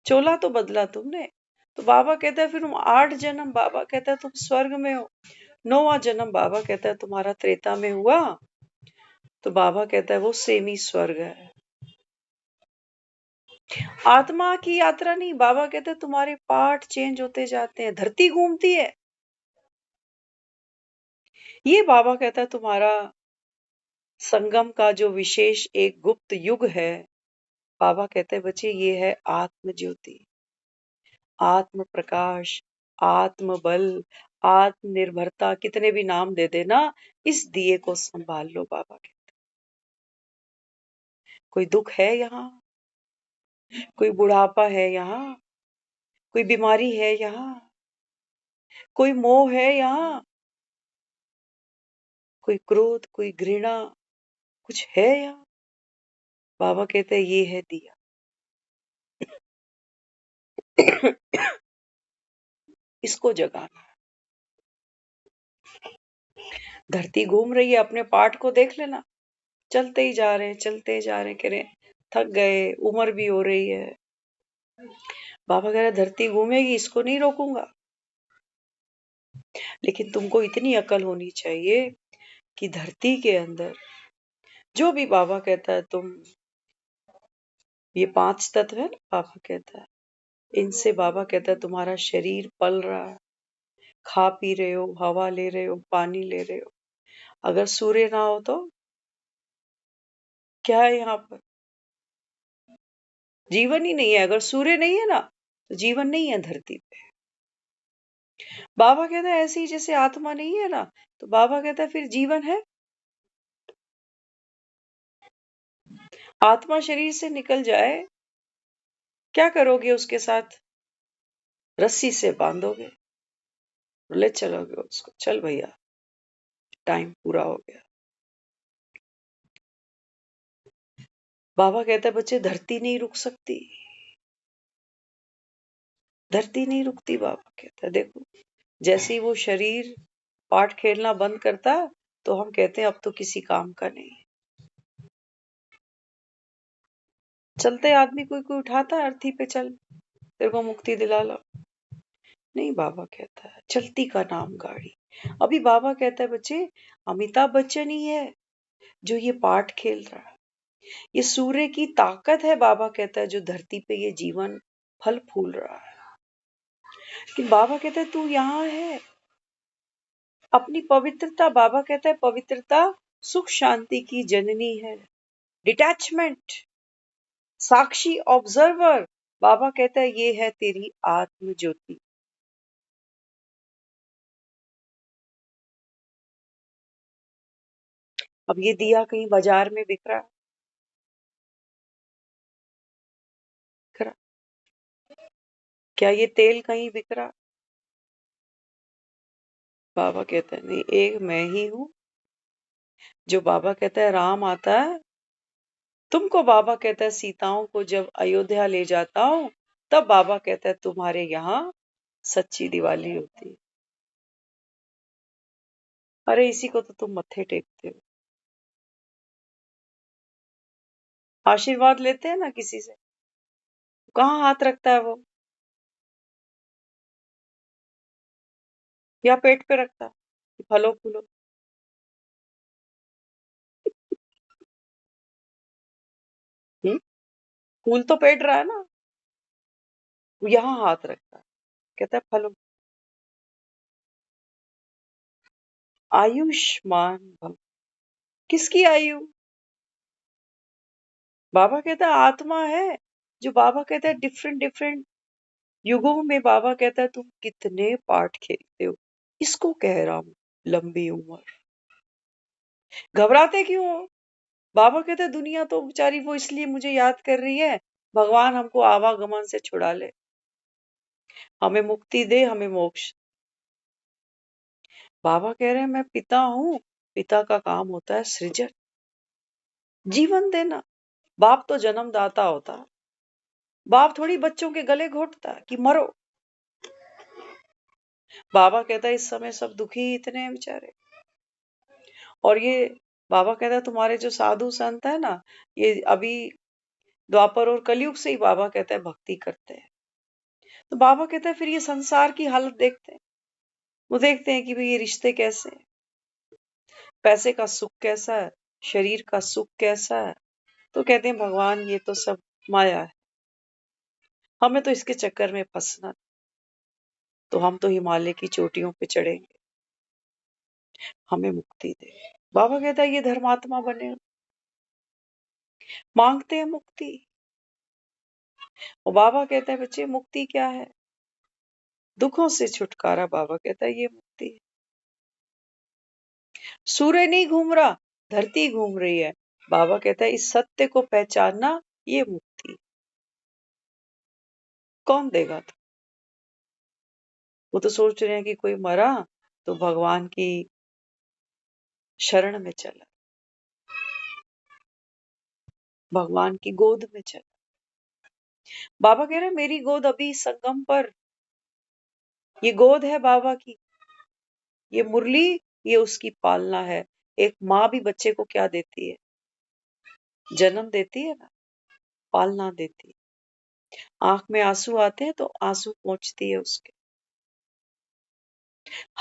चोला तो बदला तुमने। तो बाबा कहता है फिर तुम 8 जन्म, बाबा कहता है तुम स्वर्ग में हो, 9वां जन्म बाबा कहता है तुम्हारा त्रेता में हुआ, तो बाबा कहता है वो सेमी स्वर्ग है। आत्मा की यात्रा नहीं, बाबा कहते हैं तुम्हारे पार्ट चेंज होते जाते हैं, धरती घूमती है। ये बाबा कहता है तुम्हारा संगम का जो विशेष एक गुप्त युग है, बाबा कहते हैं बच्चे ये है आत्म ज्योति, आत्म प्रकाश, आत्म बल, आत्मनिर्भरता, कितने भी नाम दे देना, इस दिए को संभाल लो। बाबा कहते कोई दुख है यहाँ, कोई बुढ़ापा है यहाँ, कोई बीमारी है यहाँ, कोई मोह है यहाँ, कोई क्रोध, कोई घृणा, कुछ है यहाँ? बाबा कहते हैं ये है दिया। इसको जगाना। धरती घूम रही है, अपने पार्ट को देख लेना, चलते ही जा रहे हैं, चलते जा रहे हैं, कह रहे हैं थक गए, उम्र भी हो रही है। बाबा कह रहे धरती घूमेगी, इसको नहीं रोकूंगा, लेकिन तुमको इतनी अकल होनी चाहिए कि धरती के अंदर जो भी बाबा कहता है तुम, ये 5 तत्व है ना, बाबा कहता है इनसे, बाबा कहता है तुम्हारा शरीर पल रहा है, खा पी रहे हो, हवा ले रहे हो, पानी ले रहे हो। अगर सूर्य ना हो तो क्या है यहाँ पर? जीवन ही नहीं है। अगर सूर्य नहीं है ना तो जीवन नहीं है धरती पे। बाबा कहता है ऐसे ही जैसे आत्मा नहीं है ना, तो बाबा कहता है फिर जीवन है। आत्मा शरीर से निकल जाए, क्या करोगे उसके साथ? रस्सी से बांधोगे, ले चलोगे उसको, चल भैया टाइम पूरा हो गया। बाबा कहता है बच्चे धरती नहीं रुक सकती, धरती नहीं रुकती। बाबा कहता है देखो, जैसे ही वो शरीर पाठ खेलना बंद करता तो हम कहते हैं अब तो किसी काम का नहीं। चलते आदमी कोई कोई उठाता है अर्थी पे, चल तेरे को मुक्ति दिला लो। नहीं, बाबा कहता है चलती का नाम गाड़ी। अभी बाबा कहता है बच्चे, अमिताभ बच्चन ही है जो ये पाठ खेल रहा है, ये सूर्य की ताकत है, बाबा कहता है, जो धरती पे ये जीवन फल फूल रहा है। कि बाबा कहता है तू यहाँ है, अपनी पवित्रता, बाबा कहता है पवित्रता सुख शांति की जननी है। डिटैचमेंट, साक्षी, ऑब्जर्वर, बाबा कहता है ये है तेरी आत्म ज्योति। अब ये दिया कहीं बाजार में बिक रहा है, क्या ये तेल कहीं बिक रहा? बाबा कहता है नहीं, एक मैं ही हूं जो, बाबा कहता है राम आता है तुमको, बाबा कहता है सीताओं को जब अयोध्या ले जाता हूं, तब बाबा कहता है तुम्हारे यहाँ सच्ची दिवाली होती है। अरे इसी को तो तुम मत्थे टेकते हो, आशीर्वाद लेते हैं ना किसी से, कहाँ हाथ रखता है वो, या पेट पे रखता है कि फलो फूलो। फूल तो पेट रहा है ना, वो यहाँ हाथ रखता है, कहता है फलो। आयुष्मान भव, किसकी आयु? बाबा कहता है आत्मा है, जो बाबा कहता है डिफरेंट डिफरेंट युगों में, बाबा कहता है तुम कितने पाठ खेलते हो, इसको कह रहा हूं लंबी उम्र। घबराते क्यों हो? बाबा कहते हैं दुनिया तो बेचारी वो इसलिए मुझे याद कर रही है, भगवान हमको आवागमन से छुड़ा ले, हमें मुक्ति दे, हमें मोक्ष। बाबा कह रहे हैं मैं पिता हूं, पिता का काम होता है सृजन, जीवन देना। बाप तो जन्मदाता होता है, बाप थोड़ी बच्चों के गले घोटता है कि मरो। बाबा कहता है इस समय सब दुखी इतने हैं बेचारे, और ये बाबा कहता है तुम्हारे जो साधु संत है ना, ये अभी द्वापर और कलयुग से ही बाबा कहता है भक्ति करते हैं। तो बाबा कहता है फिर ये संसार की हालत देखते हैं, वो देखते हैं कि भाई ये रिश्ते कैसे हैं, पैसे का सुख कैसा है, शरीर का सुख कैसा है। तो कहते हैं भगवान ये तो सब माया है, हमें तो इसके चक्कर में फंसना, तो हम तो हिमालय की चोटियों पे चढ़ेंगे, हमें मुक्ति दे। बाबा कहता है ये धर्मात्मा बने, मांगते हैं मुक्ति। और बाबा कहता है बच्चे मुक्ति क्या है? दुखों से छुटकारा। बाबा कहता है ये मुक्ति है। सूर्य नहीं घूम रहा, धरती घूम रही है, बाबा कहता है इस सत्य को पहचानना, ये मुक्ति। कौन देगा? तो वो तो सोच रहे हैं कि कोई मरा तो भगवान की शरण में चला, भगवान की गोद में चला। बाबा कह रहे हैं मेरी गोद अभी संगम पर, ये गोद है बाबा की, ये मुरली, ये उसकी पालना है। एक माँ भी बच्चे को क्या देती है? जन्म देती है ना, पालना देती है। आंख में आंसू आते हैं तो आंसू पोंछती है उसके,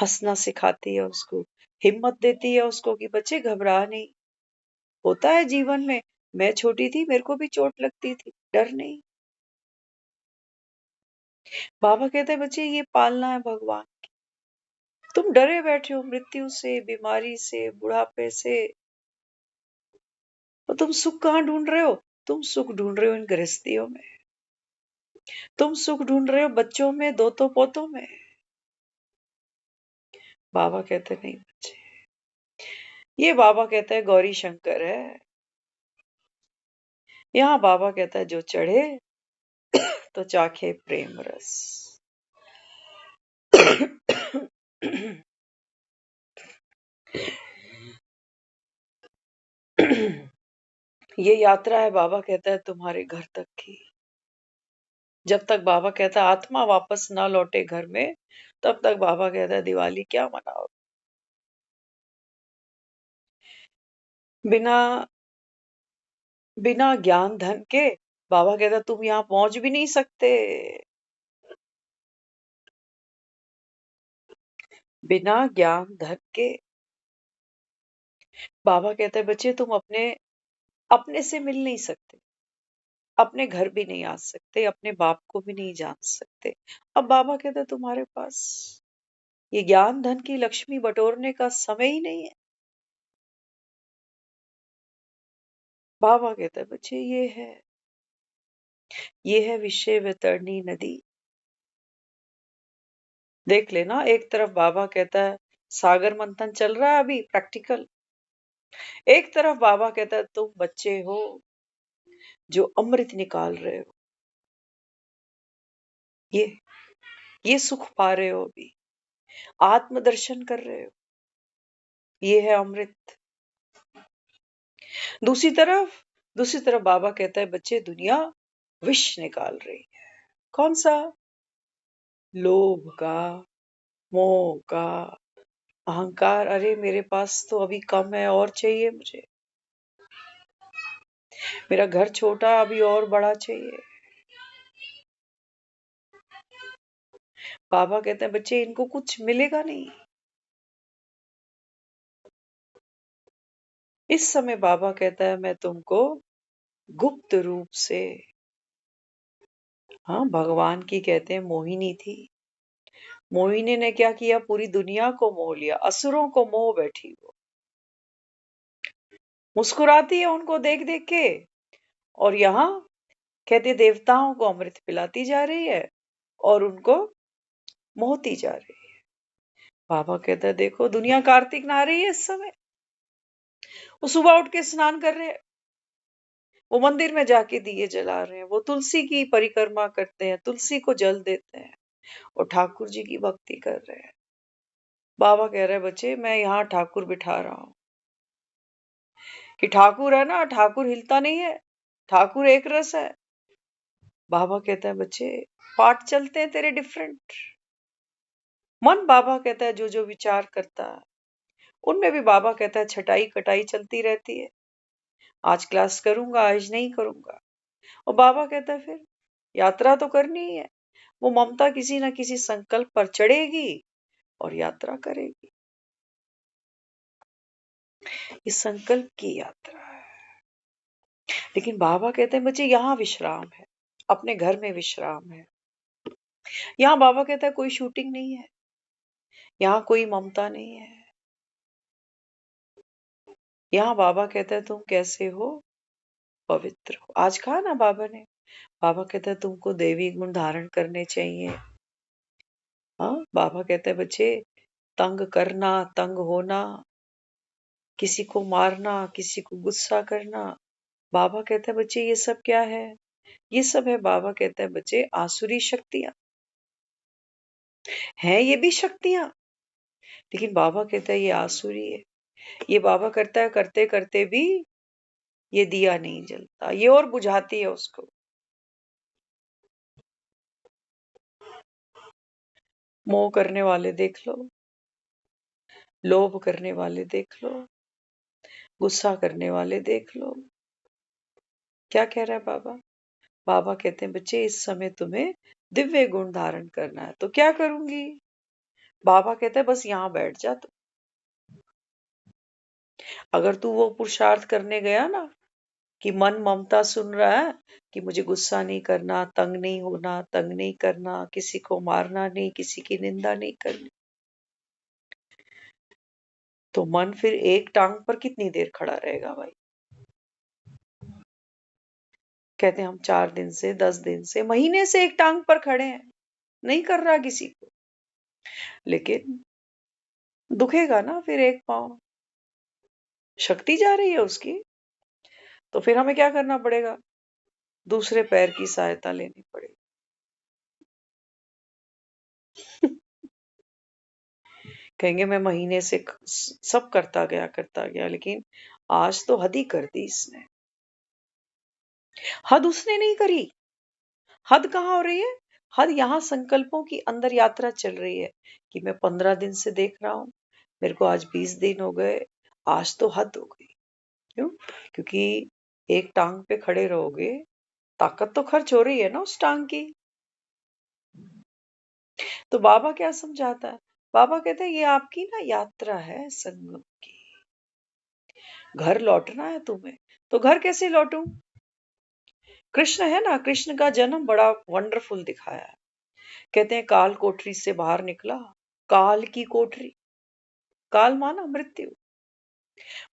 हंसना सिखाती है उसको, हिम्मत देती है उसको कि बच्चे घबरा नहीं। होता है जीवन में, मैं छोटी थी मेरे को भी चोट लगती थी, डर नहीं। बाबा कहते हैं बच्चे ये पालना है भगवान। तुम डरे बैठे हो मृत्यु से, बीमारी से, बुढ़ापे से, और तुम सुख कहाँ ढूंढ रहे हो? तुम सुख ढूंढ रहे हो इन गृहस्थियों में, तुम सुख ढूंढ रहे हो बच्चों में, दोतों पोतों में। बाबा कहते नहीं बच्चे, ये बाबा कहता है गौरी शंकर है। यहाँ बाबा कहता है जो चढ़े तो चाखे प्रेम रस। ये यात्रा है, बाबा कहता है तुम्हारे घर तक की। जब तक बाबा कहता है आत्मा वापस ना लौटे घर में, तब तक बाबा कहता है दिवाली क्या मनाओ। बिना बिना ज्ञान धन के बाबा कहता तुम यहाँ पहुंच भी नहीं सकते बिना ज्ञान धन के। बाबा कहता है बच्चे तुम अपने अपने से मिल नहीं सकते, अपने घर भी नहीं आ सकते, अपने बाप को भी नहीं जान सकते। अब बाबा कहता है तुम्हारे पास ये ज्ञान धन की लक्ष्मी बटोरने का समय ही नहीं है। बाबा कहता है बच्चे ये है विषय वितरणी नदी। देख लेना, एक तरफ बाबा कहता है सागर मंथन चल रहा है अभी प्रैक्टिकल, एक तरफ बाबा कहता है तुम बच्चे हो जो अमृत निकाल रहे हो, ये ये सुख पा रहे हो, अभी आत्मदर्शन कर रहे हो, ये है अमृत। दूसरी तरफ बाबा कहता है बच्चे दुनिया विष निकाल रही है। कौन सा? लोभ का, मोह का, अहंकार। अरे मेरे पास तो अभी कम है और चाहिए मुझे, मेरा घर छोटा अभी और बड़ा चाहिए। बाबा कहते हैं बच्चे इनको कुछ मिलेगा नहीं। इस समय बाबा कहता है मैं तुमको गुप्त रूप से, हाँ भगवान की कहते हैं मोहिनी थी, मोहिनी ने क्या किया, पूरी दुनिया को मोह लिया, असुरों को मोह बैठी वो, मुस्कुराती है उनको देख देख के, और यहाँ कहते देवताओं को अमृत पिलाती जा रही है और उनको मोहती जा रही है। बाबा कहता है देखो दुनिया कार्तिक नहा रही है इस समय, वो सुबह उठ के स्नान कर रहे हैं, वो मंदिर में जाके दिए जला रहे हैं, वो तुलसी की परिक्रमा करते हैं, तुलसी को जल देते हैं और ठाकुर जी की भक्ति कर रहे हैं। बाबा कह रहे हैं बच्चे मैं यहाँ ठाकुर बिठा रहा हूँ, कि ठाकुर है ना, ठाकुर हिलता नहीं है, ठाकुर एक रस है। बाबा कहता है बच्चे पाठ चलते हैं तेरे डिफरेंट। मन बाबा कहता है जो जो विचार करता है उनमें भी बाबा कहता है छटाई कटाई चलती रहती है, आज क्लास करूंगा आज नहीं करूंगा। और बाबा कहता है फिर यात्रा तो करनी ही है, वो ममता किसी ना किसी संकल्प पर चढ़ेगी और यात्रा करेगी। इस संकल्प की यात्रा है। लेकिन बाबा कहते हैं बच्चे यहाँ विश्राम है, अपने घर में विश्राम है। यहाँ बाबा कहता है कोई शूटिंग नहीं है, यहाँ कोई ममता नहीं है। यहाँ बाबा कहता है तुम कैसे हो, पवित्र हो। आज कहा ना बाबा ने, बाबा कहता है तुमको देवी गुण धारण करने चाहिए। हाँ बाबा कहते हैं बच्चे तंग करना, तंग होना, किसी को मारना, किसी को गुस्सा करना, बाबा कहते हैं बच्चे ये सब क्या है? ये सब है, बाबा कहते हैं बच्चे आसुरी शक्तियां हैं, ये भी शक्तियां, लेकिन बाबा कहता है ये आसुरी है। ये बाबा करता है करते करते भी ये दिया नहीं जलता, ये और बुझाती है उसको। मोह करने वाले देख लो, लोभ करने वाले देख लो, गुस्सा करने वाले देख लो। क्या कह रहा है बाबा? बाबा कहते हैं बच्चे इस समय तुम्हें दिव्य गुण धारण करना है, तो क्या करूंगी? बाबा कहते हैं बस यहाँ बैठ जा तू। अगर तू वो पुरुषार्थ करने गया ना कि मन ममता सुन रहा है कि मुझे गुस्सा नहीं करना, तंग नहीं होना, तंग नहीं करना, किसी को मारना नहीं, किसी की निंदा नहीं करनी, तो मन फिर एक टांग पर कितनी देर खड़ा रहेगा भाई? कहते हैं हम 4 दिन से, 10 दिन से, महीने से एक टांग पर खड़े हैं, नहीं कर रहा किसी को, लेकिन दुखेगा ना फिर एक पांव, शक्ति जा रही है उसकी, तो फिर हमें क्या करना पड़ेगा? दूसरे पैर की सहायता लेनी पड़ेगी। कहेंगे मैं महीने से सब करता गया, लेकिन आज तो हद ही कर दी इसने। हद उसने नहीं करी, हद कहाँ हो रही है? हद यहाँ संकल्पों की अंदर यात्रा चल रही है कि मैं 15 दिन से देख रहा हूं, मेरे को आज 20 दिन हो गए, आज तो हद हो गई। क्यों? क्योंकि एक टांग पे खड़े रहोगे ताकत तो खर्च हो रही है ना उस टांग की। तो बाबा क्या समझाता है? बाबा कहते हैं ये आपकी ना यात्रा है संगम की, घर लौटना है तुम्हें। तो घर कैसे लौटूं? कृष्ण है ना, कृष्ण का जन्म बड़ा वंडरफुल दिखाया है। कहते हैं काल कोठरी से बाहर निकला, काल की कोठरी, काल माना मृत्यु।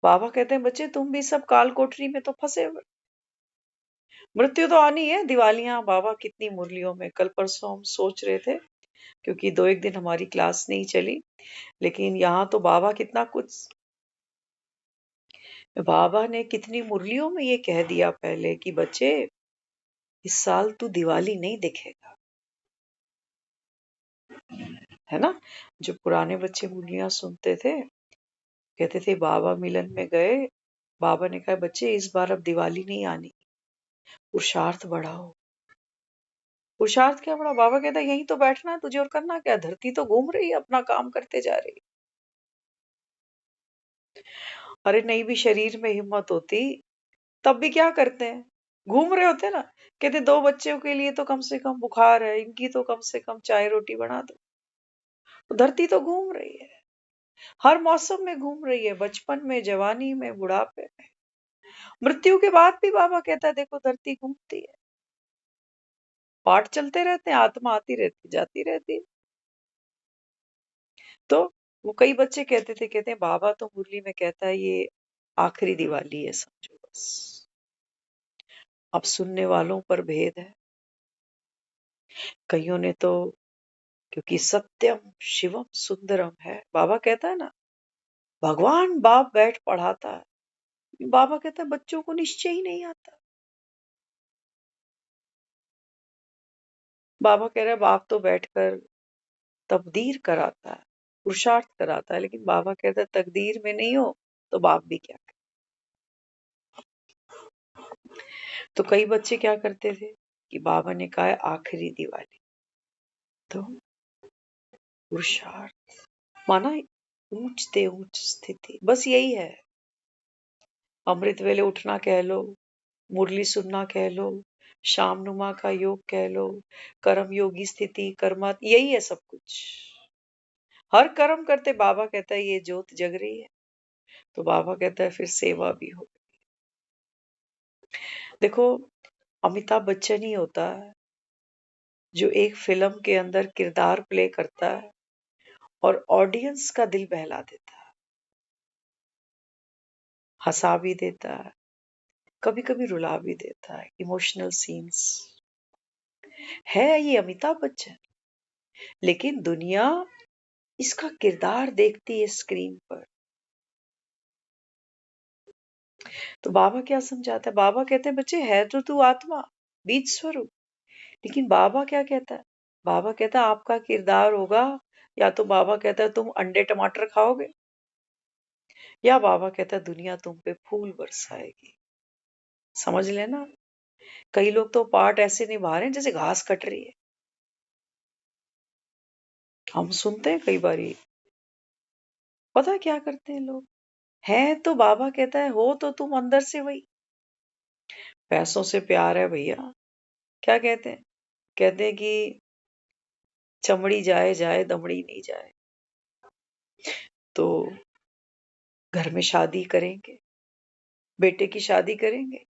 बाबा कहते हैं बच्चे तुम भी सब काल कोठरी में तो फंसे हुए, मृत्यु तो आनी है। दिवालियां बाबा कितनी मुरलियों में, कल परसों हम सोच रहे थे, क्योंकि 2 एक दिन हमारी क्लास नहीं चली, लेकिन यहाँ तो बाबा कितना कुछ, बाबा ने कितनी मुरलियों में ये कह दिया पहले कि बच्चे इस साल तू दिवाली नहीं दिखेगा, है ना। जो पुराने बच्चे मुरलियां सुनते थे, कहते थे बाबा मिलन में गए, बाबा ने कहा बच्चे इस बार अब दिवाली नहीं आनी, पुरुषार्थ बढ़ाओ। पुरुषार्थ क्या बड़ा? बाबा कहता है यहीं तो बैठना है तुझे, और करना क्या? धरती तो घूम रही है, अपना काम करते जा रही है। अरे नहीं भी शरीर में हिम्मत होती तब भी क्या करते हैं, घूम रहे होते ना। कहते 2 बच्चों के लिए तो कम से कम बुखार है, इनकी तो कम से कम चाय रोटी बना दो। तो धरती तो घूम रही है, हर मौसम में घूम रही है, बचपन में, जवानी में, बुढ़ापे में, मृत्यु के बाद भी। बाबा कहता है देखो धरती घूमती है, पाठ चलते रहते हैं, आत्मा आती रहती जाती रहती है। तो वो कई बच्चे कहते थे, कहते हैं बाबा तो मुरली में कहता है ये आखिरी दिवाली है समझो बस। अब सुनने वालों पर भेद है, कईयों ने तो, क्योंकि सत्यम शिवम सुंदरम है, बाबा कहता है ना, भगवान बाप बैठ पढ़ाता है। बाबा कहता है बच्चों को निश्चय ही नहीं आता। बाबा कह रहे हैं बाप तो बैठकर तकदीर कराता है, पुरुषार्थ कराता है, लेकिन बाबा कहता है तकदीर में नहीं हो तो बाप भी क्या करे। तो कई बच्चे क्या करते थे कि बाबा ने कहा है आखिरी दिवाली, तो पुरुषार्थ माना ऊंचते ऊंच स्थिति, बस यही है। अमृत वेले उठना कह लो, मुरली सुनना कह लो, शाम नुमा का योग कह लो, कर्म योगी स्थिति, कर्मा, यही है सब कुछ। हर कर्म करते बाबा कहता है ये ज्योत जग रही है, तो बाबा कहता है फिर सेवा भी हो। देखो अमिताभ बच्चन ही होता है जो एक फिल्म के अंदर किरदार प्ले करता है और ऑडियंस का दिल बहला देता है, हंसा भी देता है, कभी कभी रुला भी देता है, इमोशनल सीन्स है ये अमिताभ बच्चन। लेकिन दुनिया इसका किरदार देखती है स्क्रीन पर। तो बाबा क्या समझाता है? बाबा कहते हैं बच्चे है तो तू आत्मा, बीज स्वरूप, लेकिन बाबा क्या कहता है? बाबा कहता है आपका किरदार होगा, या तो बाबा कहता है तुम अंडे टमाटर खाओगे, या बाबा कहता है दुनिया तुम पे फूल बरसाएगी। समझ लेना, कई लोग तो पार्ट ऐसे निभा रहे हैं जैसे घास कट रही है। हम सुनते हैं कई बारी, पता है क्या करते हैं लोग, है तो बाबा कहता है हो तो तुम अंदर से वही, पैसों से प्यार है भैया। क्या कहते हैं? कहते हैं कि चमड़ी जाए जाए दमड़ी नहीं जाए। तो घर में शादी करेंगे, बेटे की शादी करेंगे,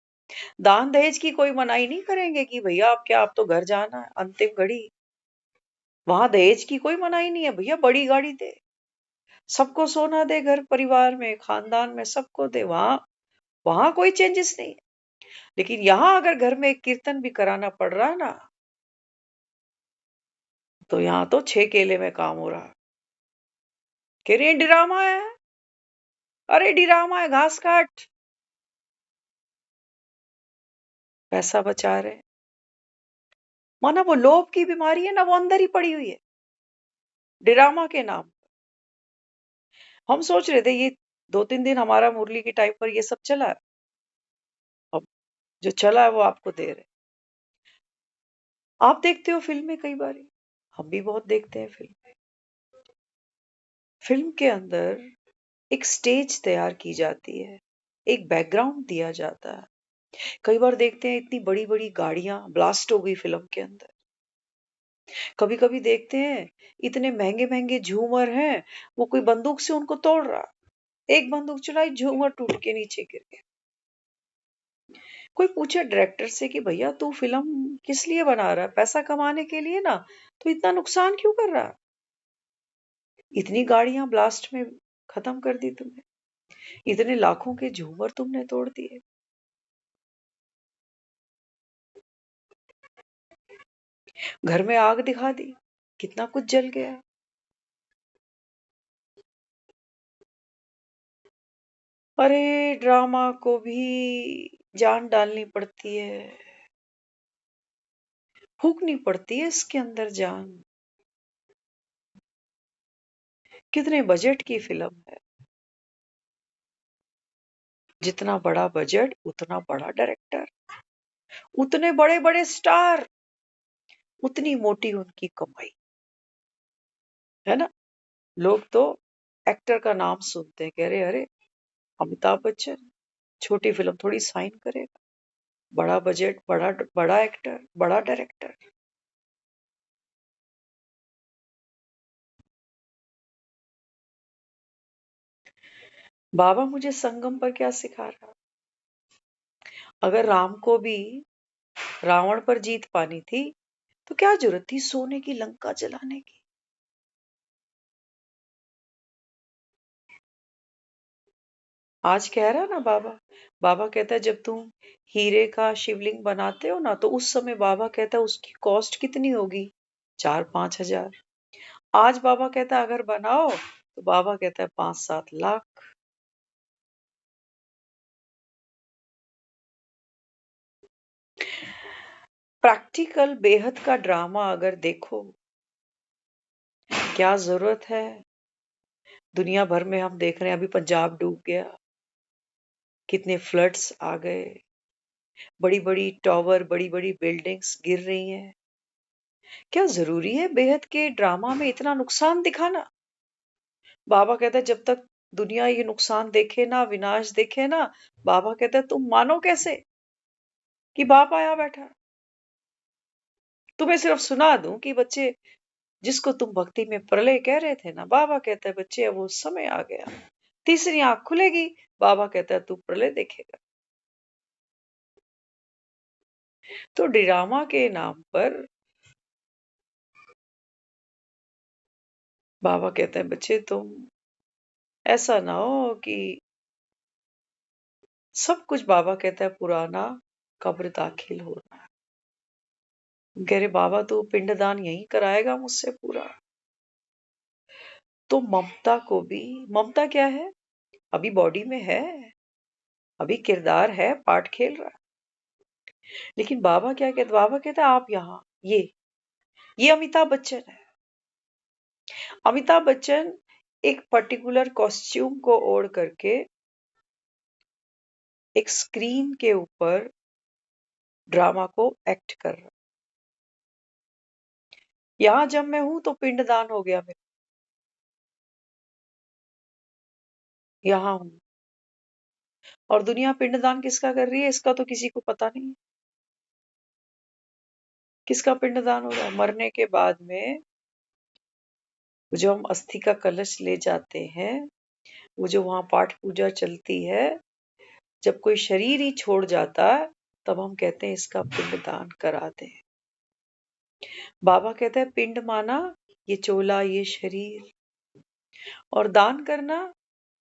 दान दहेज की कोई मनाही नहीं करेंगे कि भैया आप क्या, आप तो घर जाना है अंतिम घड़ी, वहां दहेज की कोई मनाही नहीं है, भैया बड़ी गाड़ी दे, सबको सोना दे, घर परिवार में खानदान में सबको दे, वहां वहां कोई चेंजेस नहीं है। लेकिन यहाँ अगर घर में एक कीर्तन भी कराना पड़ रहा है ना, तो यहाँ तो 6 केले में काम हो रहा है। कह रही है ड्रामा है, अरे ड्रामा है, घास काट, पैसा बचा रहे। माना वो लोभ की बीमारी है ना, वो अंदर ही पड़ी हुई है ड्रामा के नाम। हम सोच रहे थे ये 2 3 दिन हमारा मुरली के टाइम पर ये सब चला है, अब जो चला है वो आपको दे रहे। आप देखते हो फिल्में कई बारी, हम भी बहुत देखते हैं फिल्में। फिल्म के अंदर एक स्टेज तैयार की जाती है, एक बैकग्राउंड दिया जाता है, कई बार देखते हैं इतनी बड़ी बड़ी गाड़ियां ब्लास्ट हो गई फिल्म के अंदर। कभी कभी देखते हैं इतने महंगे महंगे झूमर हैं, वो कोई बंदूक से उनको तोड़ रहा, एक बंदूक चलाई, झूमर टूट के नीचे गिर गया। कोई पूछे डायरेक्टर से कि भैया तू फिल्म किस लिए बना रहा है, पैसा कमाने के लिए ना, तो इतना नुकसान क्यों कर रहा? इतनी गाड़ियां ब्लास्ट में खत्म कर दी तुमने, इतने लाखों के झूमर तुमने तोड़ दिए। घर में आग दिखा दी, कितना कुछ जल गया। अरे ड्रामा को भी जान डालनी पड़ती है, फूकनी पड़ती है इसके अंदर जान। कितने बजट की फिल्म है, जितना बड़ा बजट उतना बड़ा डायरेक्टर, उतने बड़े बड़े स्टार, उतनी मोटी उनकी कमाई, है ना। लोग तो एक्टर का नाम सुनते हैं, कह रहे अरे अमिताभ बच्चन छोटी फिल्म थोड़ी साइन करेगा, बड़ा बजट, बड़ा बड़ा एक्टर, बड़ा डायरेक्टर। बाबा मुझे संगम पर क्या सिखा रहा, अगर राम को भी रावण पर जीत पानी थी तो क्या जरूरत थी सोने की लंका जलाने की। आज कह रहा ना बाबा, बाबा कहता है जब तुम हीरे का शिवलिंग बनाते हो ना, तो उस समय बाबा कहता है उसकी कॉस्ट कितनी होगी, 4-5 हजार। आज बाबा कहता है अगर बनाओ तो बाबा कहता है 5-7 लाख। प्रैक्टिकल बेहद का ड्रामा अगर देखो, क्या जरूरत है। दुनिया भर में हम देख रहे हैं, अभी पंजाब डूब गया, कितने फ्लड्स आ गए, बड़ी बड़ी टावर, बड़ी बड़ी बिल्डिंग्स गिर रही हैं। क्या जरूरी है बेहद के ड्रामा में इतना नुकसान दिखाना। बाबा कहता है जब तक दुनिया ये नुकसान देखे ना, विनाश देखे ना, बाबा कहता है तुम मानो कैसे कि बाप आया बैठा। तुम्हें सिर्फ सुना दूं कि बच्चे, जिसको तुम भक्ति में प्रलय कह रहे थे ना, बाबा कहता है बच्चे अब वो समय आ गया, तीसरी आंख खुलेगी, बाबा कहता है तू प्रलय देखेगा। तो ड्रामा के नाम पर बाबा कहते हैं बच्चे तुम ऐसा ना हो कि सब कुछ, बाबा कहता है पुराना कब्र दाखिल होना। कह रहे बाबा तू पिंडदान यहीं कराएगा मुझसे पूरा। तो ममता को भी, ममता क्या है, अभी बॉडी में है, अभी किरदार है, पार्ट खेल रहा है। लेकिन बाबा क्या कहते, बाबा कहता है आप यहाँ, ये अमिताभ बच्चन है। अमिताभ बच्चन एक पर्टिकुलर कॉस्ट्यूम को ओढ़ करके एक स्क्रीन के ऊपर ड्रामा को एक्ट कर रहा। यहां जब मैं हूं तो पिंडदान हो गया मेरा, यहां हूं, और दुनिया पिंडदान किसका कर रही है इसका तो किसी को पता नहीं है। किसका पिंडदान हो रहा है, मरने के बाद में जो हम अस्थि का कलश ले जाते हैं, वो जो वहां पाठ पूजा चलती है, जब कोई शरीर ही छोड़ जाता है तब हम कहते हैं इसका पिंडदान करा दें। बाबा कहता है पिंड माना ये चोला, ये शरीर, और दान करना,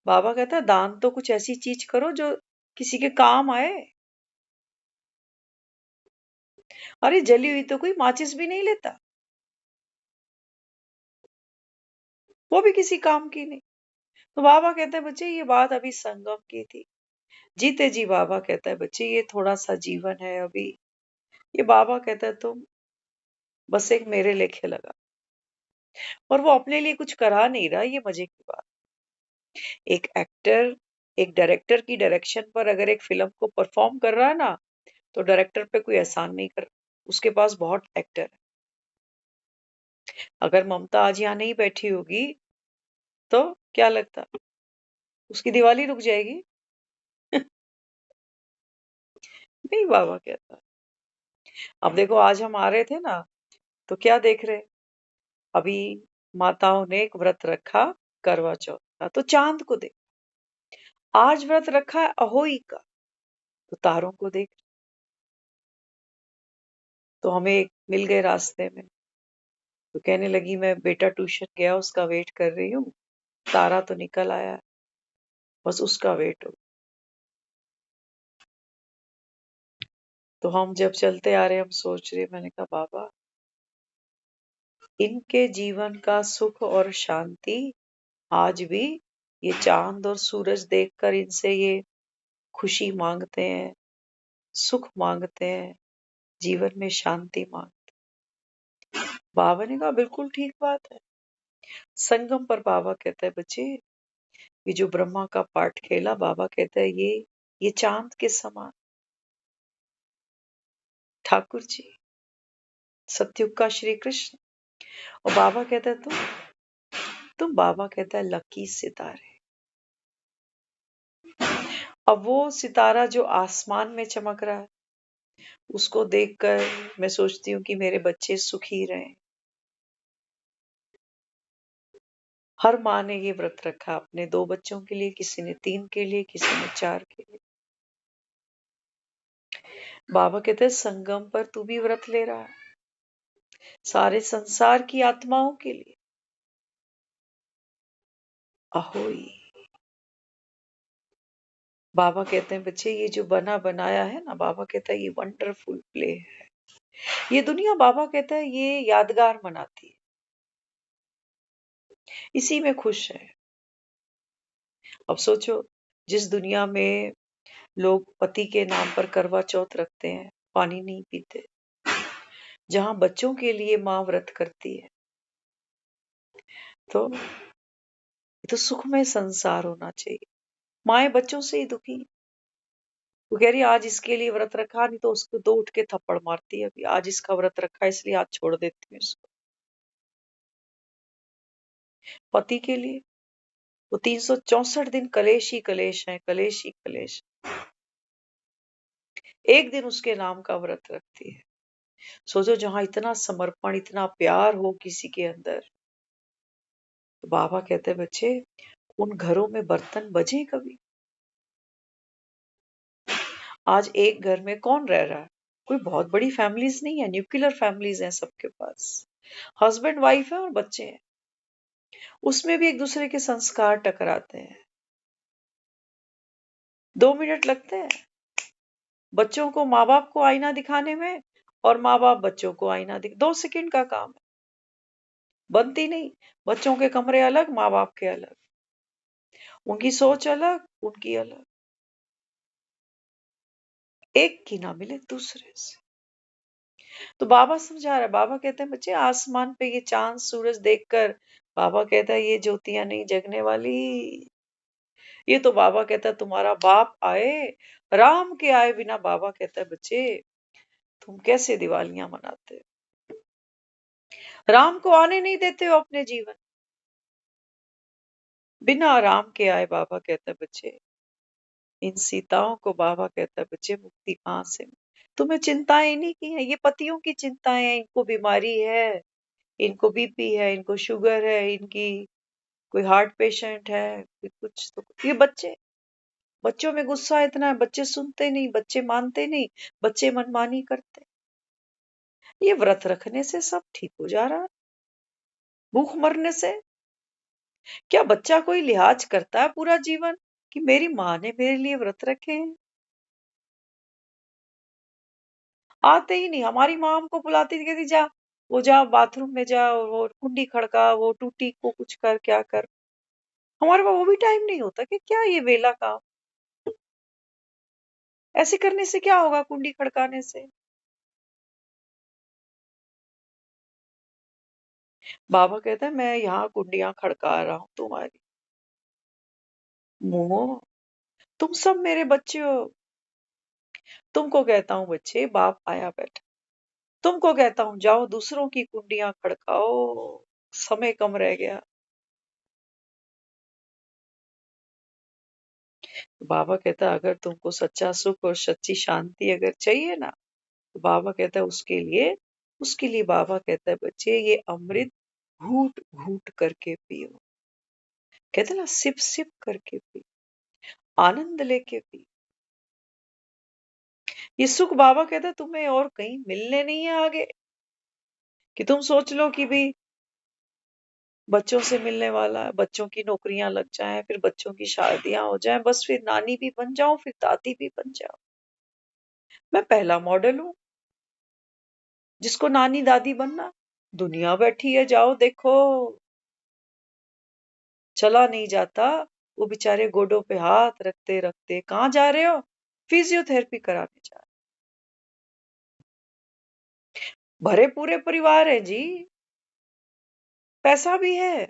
बाबा कहता है दान तो कुछ ऐसी चीज करो जो किसी के काम आए। अरे जली हुई तो कोई माचिस भी नहीं लेता, वो भी किसी काम की नहीं। तो बाबा कहते हैं बच्चे ये बात अभी संगम की थी, जीते जी बाबा कहता है बच्चे ये थोड़ा सा जीवन है अभी। ये बाबा कहता है तुम बस एक मेरे लेखे लगा, और वो अपने लिए कुछ करा नहीं रहा। ये मजे की बात, एक एक्टर एक डायरेक्टर की डायरेक्शन पर अगर एक फिल्म को परफॉर्म कर रहा है ना, तो डायरेक्टर पे कोई एहसान नहीं कर, उसके पास बहुत एक्टर है। अगर ममता आज यहाँ नहीं बैठी होगी तो क्या लगता, उसकी दिवाली रुक जाएगी। यही बाबा कहता है। अब देखो आज हम आ रहे थे ना, तो क्या देख रहे, अभी माताओं ने एक व्रत रखा करवा चौथ का, तो चांद को देख। आज व्रत रखा है अहोई का, तो तारों को देख। तो हमें एक मिल गए रास्ते में, तो कहने लगी मैं बेटा ट्यूशन गया उसका वेट कर रही हूँ, तारा तो निकल आया, बस उसका वेट हो। तो हम जब चलते आ रहे हम सोच रहे, मैंने कहा बाबा इनके जीवन का सुख और शांति आज भी ये चांद और सूरज देखकर इनसे ये खुशी मांगते हैं, सुख मांगते हैं, जीवन में शांति मांगते। बाबा ने कहा बिल्कुल ठीक बात है। संगम पर बाबा कहता है बच्चे, ये जो ब्रह्मा का पाठ खेला, बाबा कहता है ये चांद के समान। ठाकुर जी सतयुग का श्री कृष्ण, और बाबा कहता है तुम बाबा कहता है लकी सितारे। अब वो सितारा जो आसमान में चमक रहा है, उसको देखकर मैं सोचती हूँ कि मेरे बच्चे सुखी रहें। हर माँ ने ये व्रत रखा अपने 2 बच्चों के लिए, किसी ने 3 के लिए, किसी ने 4 के लिए। बाबा कहते हैं संगम पर तू भी व्रत ले रहा है, सारे संसार की आत्माओं के लिए। अहोई। बाबा कहते हैं बच्चे ये जो बना बनाया है ना, बाबा कहता है ये वंडरफुल प्ले है। ये दुनिया बाबा कहता है ये यादगार मनाती है, इसी में खुश है। अब सोचो, जिस दुनिया में लोग पति के नाम पर करवा चौथ रखते हैं, पानी नहीं पीते, जहां बच्चों के लिए माँ व्रत करती है, तो ये तो सुखमय संसार होना चाहिए। माएं बच्चों से ही दुखी हैं। वो कह रही आज इसके लिए व्रत रखा, नहीं तो उसको 2 उठ के थप्पड़ मारती है। अभी आज इसका व्रत रखा इसलिए आज छोड़ देती हूँ इसको। पति के लिए वो 364 दिन कलेश ही कलेश है, कलेश ही कलेश। एक दिन उसके नाम का व्रत रखती है। सोचो जहां इतना समर्पण, इतना प्यार हो किसी के अंदर, तो बाबा कहते हैं बच्चे उन घरों में बर्तन बजे कभी। आज एक घर में कौन रह रहा है, कोई बहुत बड़ी फैमिलीज नहीं है, न्यूक्लियर फैमिलीज हैं सबके पास, हस्बैंड वाइफ है और बच्चे हैं, उसमें भी एक दूसरे के संस्कार टकराते हैं। 2 मिनट लगते हैं बच्चों को माँ बाप को आईना दिखाने में, और माँ बाप बच्चों को आईना 2 सेकंड का काम है, बनती नहीं। बच्चों के कमरे अलग, माँ बाप के अलग, उनकी सोच अलग, उनकी अलग, एक की ना मिले दूसरे से। तो बाबा समझा रहा है, बाबा कहते हैं बच्चे आसमान पे ये चांद सूरज देखकर, बाबा कहता है ये ज्योतियां नहीं जगने वाली। ये तो बाबा कहता है तुम्हारा बाप आए, राम के आए बिना, बाबा कहता है बच्चे तुम कैसे दिवालियां मनाते हो, राम को आने नहीं देते हो अपने जीवन, बिना राम के आए। बाबा कहता है बच्चे इन सीताओं को, बाबा कहता है बच्चे मुक्ति कहां से, तुम्हें चिंताएं ही नहीं की है, ये पतियों की चिंताएं हैं, इनको बीमारी है, इनको बीपी है, इनको शुगर है, इनकी कोई हार्ट पेशेंट है, कोई कुछ, तो ये बच्चे, बच्चों में गुस्सा इतना है, बच्चे सुनते नहीं, बच्चे मानते नहीं, बच्चे मनमानी करते। ये व्रत रखने से सब ठीक हो जा रहा है, भूख मरने से। क्या बच्चा कोई लिहाज करता है पूरा जीवन कि मेरी माँ ने मेरे लिए व्रत रखे हैं? आते ही नहीं। हमारी माँ हमको बुलाती थी, कहती जा वो जा बाथरूम में जा, वो कुंडी खड़का, वो टूटी को कुछ कर, क्या कर। हमारे पास वो भी टाइम नहीं होता कि क्या ये वेला काम, ऐसे करने से क्या होगा, कुंडी खड़काने से। बाबा कहता है मैं यहाँ कुंडियां खड़का रहा हूँ तुम्हारी, मुंह तुम सब मेरे बच्चे हो। तुमको कहता हूँ बच्चे बाप आया बैठा, तुमको कहता हूँ जाओ दूसरों की कुंडियां खड़काओ, समय कम रह गया। बाबा कहता है अगर तुमको सच्चा सुख और सच्ची शांति अगर चाहिए ना, तो बाबा कहता है उसके लिए बाबा कहता है बच्चे ये अमृत घूट घूट करके पियो। कहते हैं ना सिप सिप करके पियो, आनंद लेके पियो। ये सुख बाबा कहता है तुम्हें और कहीं मिलने नहीं है आगे, कि तुम सोच लो कि भाई बच्चों से मिलने वाला है, बच्चों की नौकरियां लग जाएं, फिर बच्चों की शादियां हो जाएं, बस फिर नानी भी बन जाऊं, फिर दादी भी बन जाऊं। मैं पहला मॉडल हूं जिसको नानी दादी बनना। दुनिया बैठी है जाओ देखो, चला नहीं जाता। वो बेचारे गोडों पे हाथ रखते रखते कहाँ जा रहे हो? फिजियोथेरेपी कराने जा रहे। भरे पूरे परिवार है जी, पैसा भी है,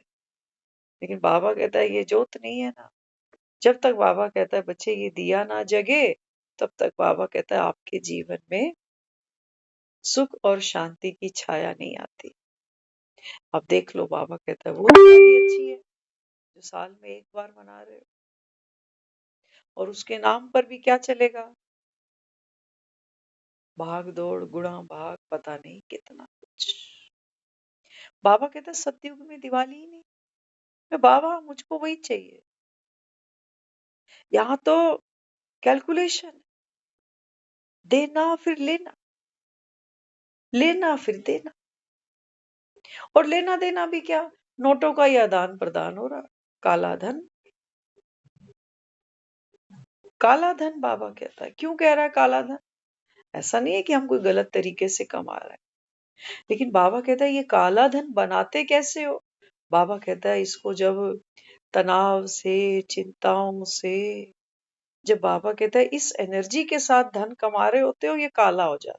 लेकिन बाबा कहता है ये जोत नहीं है ना। जब तक बाबा कहता है बच्चे ये दिया ना जगे, तब तक बाबा कहता है आपके जीवन में सुख और शांति की छाया नहीं आती। अब देख लो बाबा कहता है वो दिवाली अच्छी है जो साल में एक बार मना रहे हो, और उसके नाम पर भी क्या चलेगा? भाग दौड़ गुणा भाग पता नहीं कितना कुछ। बाबा कहता है सतयुग में दिवाली ही नहीं। मैं बाबा मुझको वही चाहिए। यहाँ तो कैलकुलेशन, देना फिर लेना, लेना फिर देना, और लेना देना भी क्या, नोटों का ही आदान प्रदान हो रहा। काला धन, काला धन बाबा कहता है। क्यों कह रहा है काला धन? ऐसा नहीं है कि हम कोई गलत तरीके से कमा रहे हैं, लेकिन बाबा कहता है ये काला धन बनाते कैसे हो? बाबा कहता है इसको जब तनाव से, चिंताओं से, जब बाबा कहता है इस एनर्जी के साथ धन कमा रहे होते हो, ये काला हो जाता।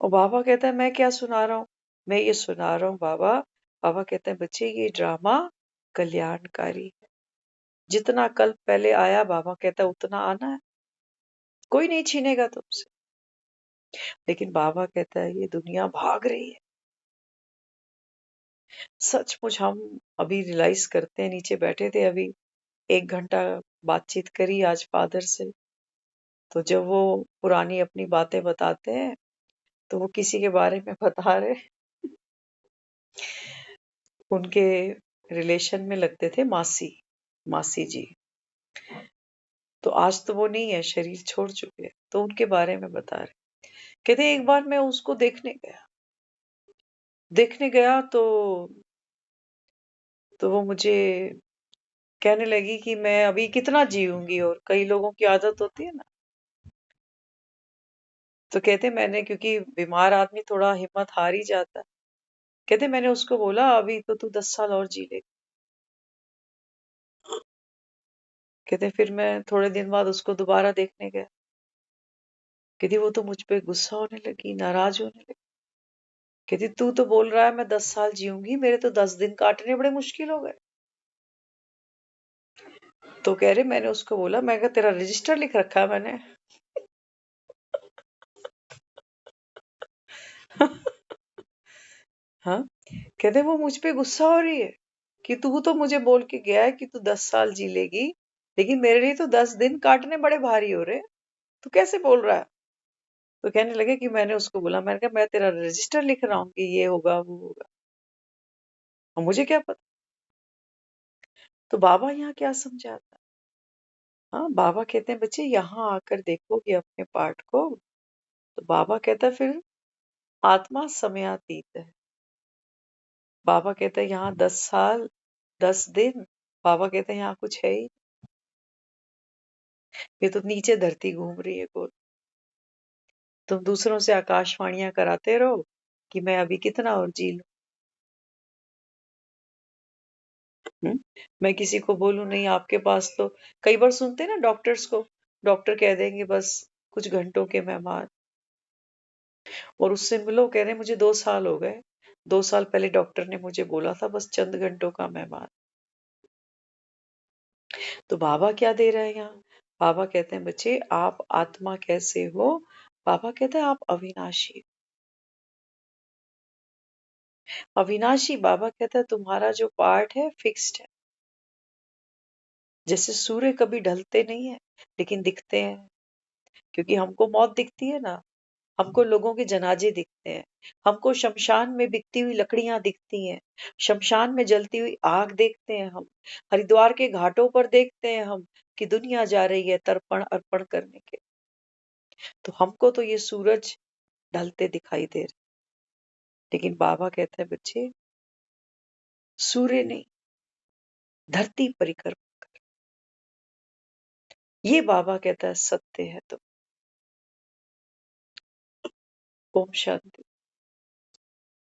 और बाबा कहता है मैं क्या सुना रहा हूँ? मैं ये सुना रहा हूँ बाबा। बाबा कहते हैं बच्चे ये ड्रामा कल्याणकारी है। जितना कल पहले आया बाबा कहता है उतना आना है, कोई नहीं छीनेगा तुमसे। लेकिन बाबा कहता है ये दुनिया भाग रही है। सचमुच हम अभी रियलाइज करते हैं, नीचे बैठे थे अभी 1 घंटा बातचीत करी आज फादर से। तो जब वो पुरानी अपनी बातें बताते हैं, तो वो किसी के बारे में बता रहे, उनके रिलेशन में लगते थे मासी, मासी जी। तो आज तो वो नहीं है, शरीर छोड़ चुके हैं, तो उनके बारे में बता रहे। कहते एक बार मैं उसको देखने गया तो वो मुझे कहने लगी कि मैं अभी कितना जीऊंगी, और कई लोगों की आदत होती है ना। तो कहते मैंने, क्योंकि बीमार आदमी थोड़ा हिम्मत हार ही जाता है, कहते मैंने उसको बोला अभी तो तू 10 साल और जी ले। कहते फिर मैं थोड़े दिन बाद उसको दोबारा देखने गया। कहती वो तो मुझ पे गुस्सा होने लगी, नाराज होने लगी। कहती तू तो बोल रहा है मैं 10 साल जीऊंगी, मेरे तो 10 दिन काटने बड़े मुश्किल हो गए। तो कह रहे मैंने उसको बोला, मैं कहा तेरा रजिस्टर लिख रखा है मैंने। हाँ, कहते वो मुझ पे गुस्सा हो रही है कि तू तो मुझे बोल के गया है कि तू 10 साल जी लेगी, लेकिन मेरे लिए तो 10 दिन काटने बड़े भारी हो रहे, तू कैसे बोल रहा है? तो कहने लगे कि मैंने उसको बोला, मैंने कहा मैं तेरा रजिस्टर लिख रहा हूँ कि ये होगा वो होगा, और मुझे क्या पता। तो बाबा यहाँ क्या समझाता है? हाँ, बाबा कहते हैं बच्चे यहाँ आकर देखोगे अपने पार्ट को, तो बाबा कहता है फिर आत्मा समयातीत है। बाबा कहते हैं यहाँ 10 साल 10 दिन, बाबा कहते हैं यहाँ कुछ है ही, ये तो नीचे धरती घूम रही है गोल। तुम दूसरों से आकाशवाणियां कराते रहो कि मैं अभी कितना और जी लूं। मैं किसी को बोलूं नहीं आपके पास तो, कई बार सुनते हैं ना डॉक्टर्स को, डॉक्टर कह देंगे बस कुछ घंटों के मेहमान, और उससे मिलो कह रहे मुझे 2 साल हो गए, 2 साल पहले डॉक्टर ने मुझे बोला था बस चंद घंटों का मेहमान। तो बाबा क्या दे रहे हैं यहाँ? बाबा कहते हैं बच्चे आप आत्मा कैसे हो? बाबा कहते हैं आप अविनाशी। अविनाशी बाबा कहता है तुम्हारा जो पार्ट है फिक्स्ड है। जैसे सूर्य कभी ढलते नहीं है लेकिन दिखते हैं, क्योंकि हमको मौत दिखती है ना, हमको लोगों के जनाजे दिखते हैं, हमको शमशान में बिकती हुई लकड़ियां दिखती हैं, शमशान में जलती हुई आग देखते हैं हम, हरिद्वार के घाटों पर देखते हैं हम कि दुनिया जा रही है तर्पण अर्पण करने के। तो हमको तो ये सूरज ढलते दिखाई दे रहे, लेकिन बाबा कहते हैं बच्चे सूर्य नहीं, धरती परिक्रमा कर। ये बाबा कहता है सत्य है। तो ओम शांति।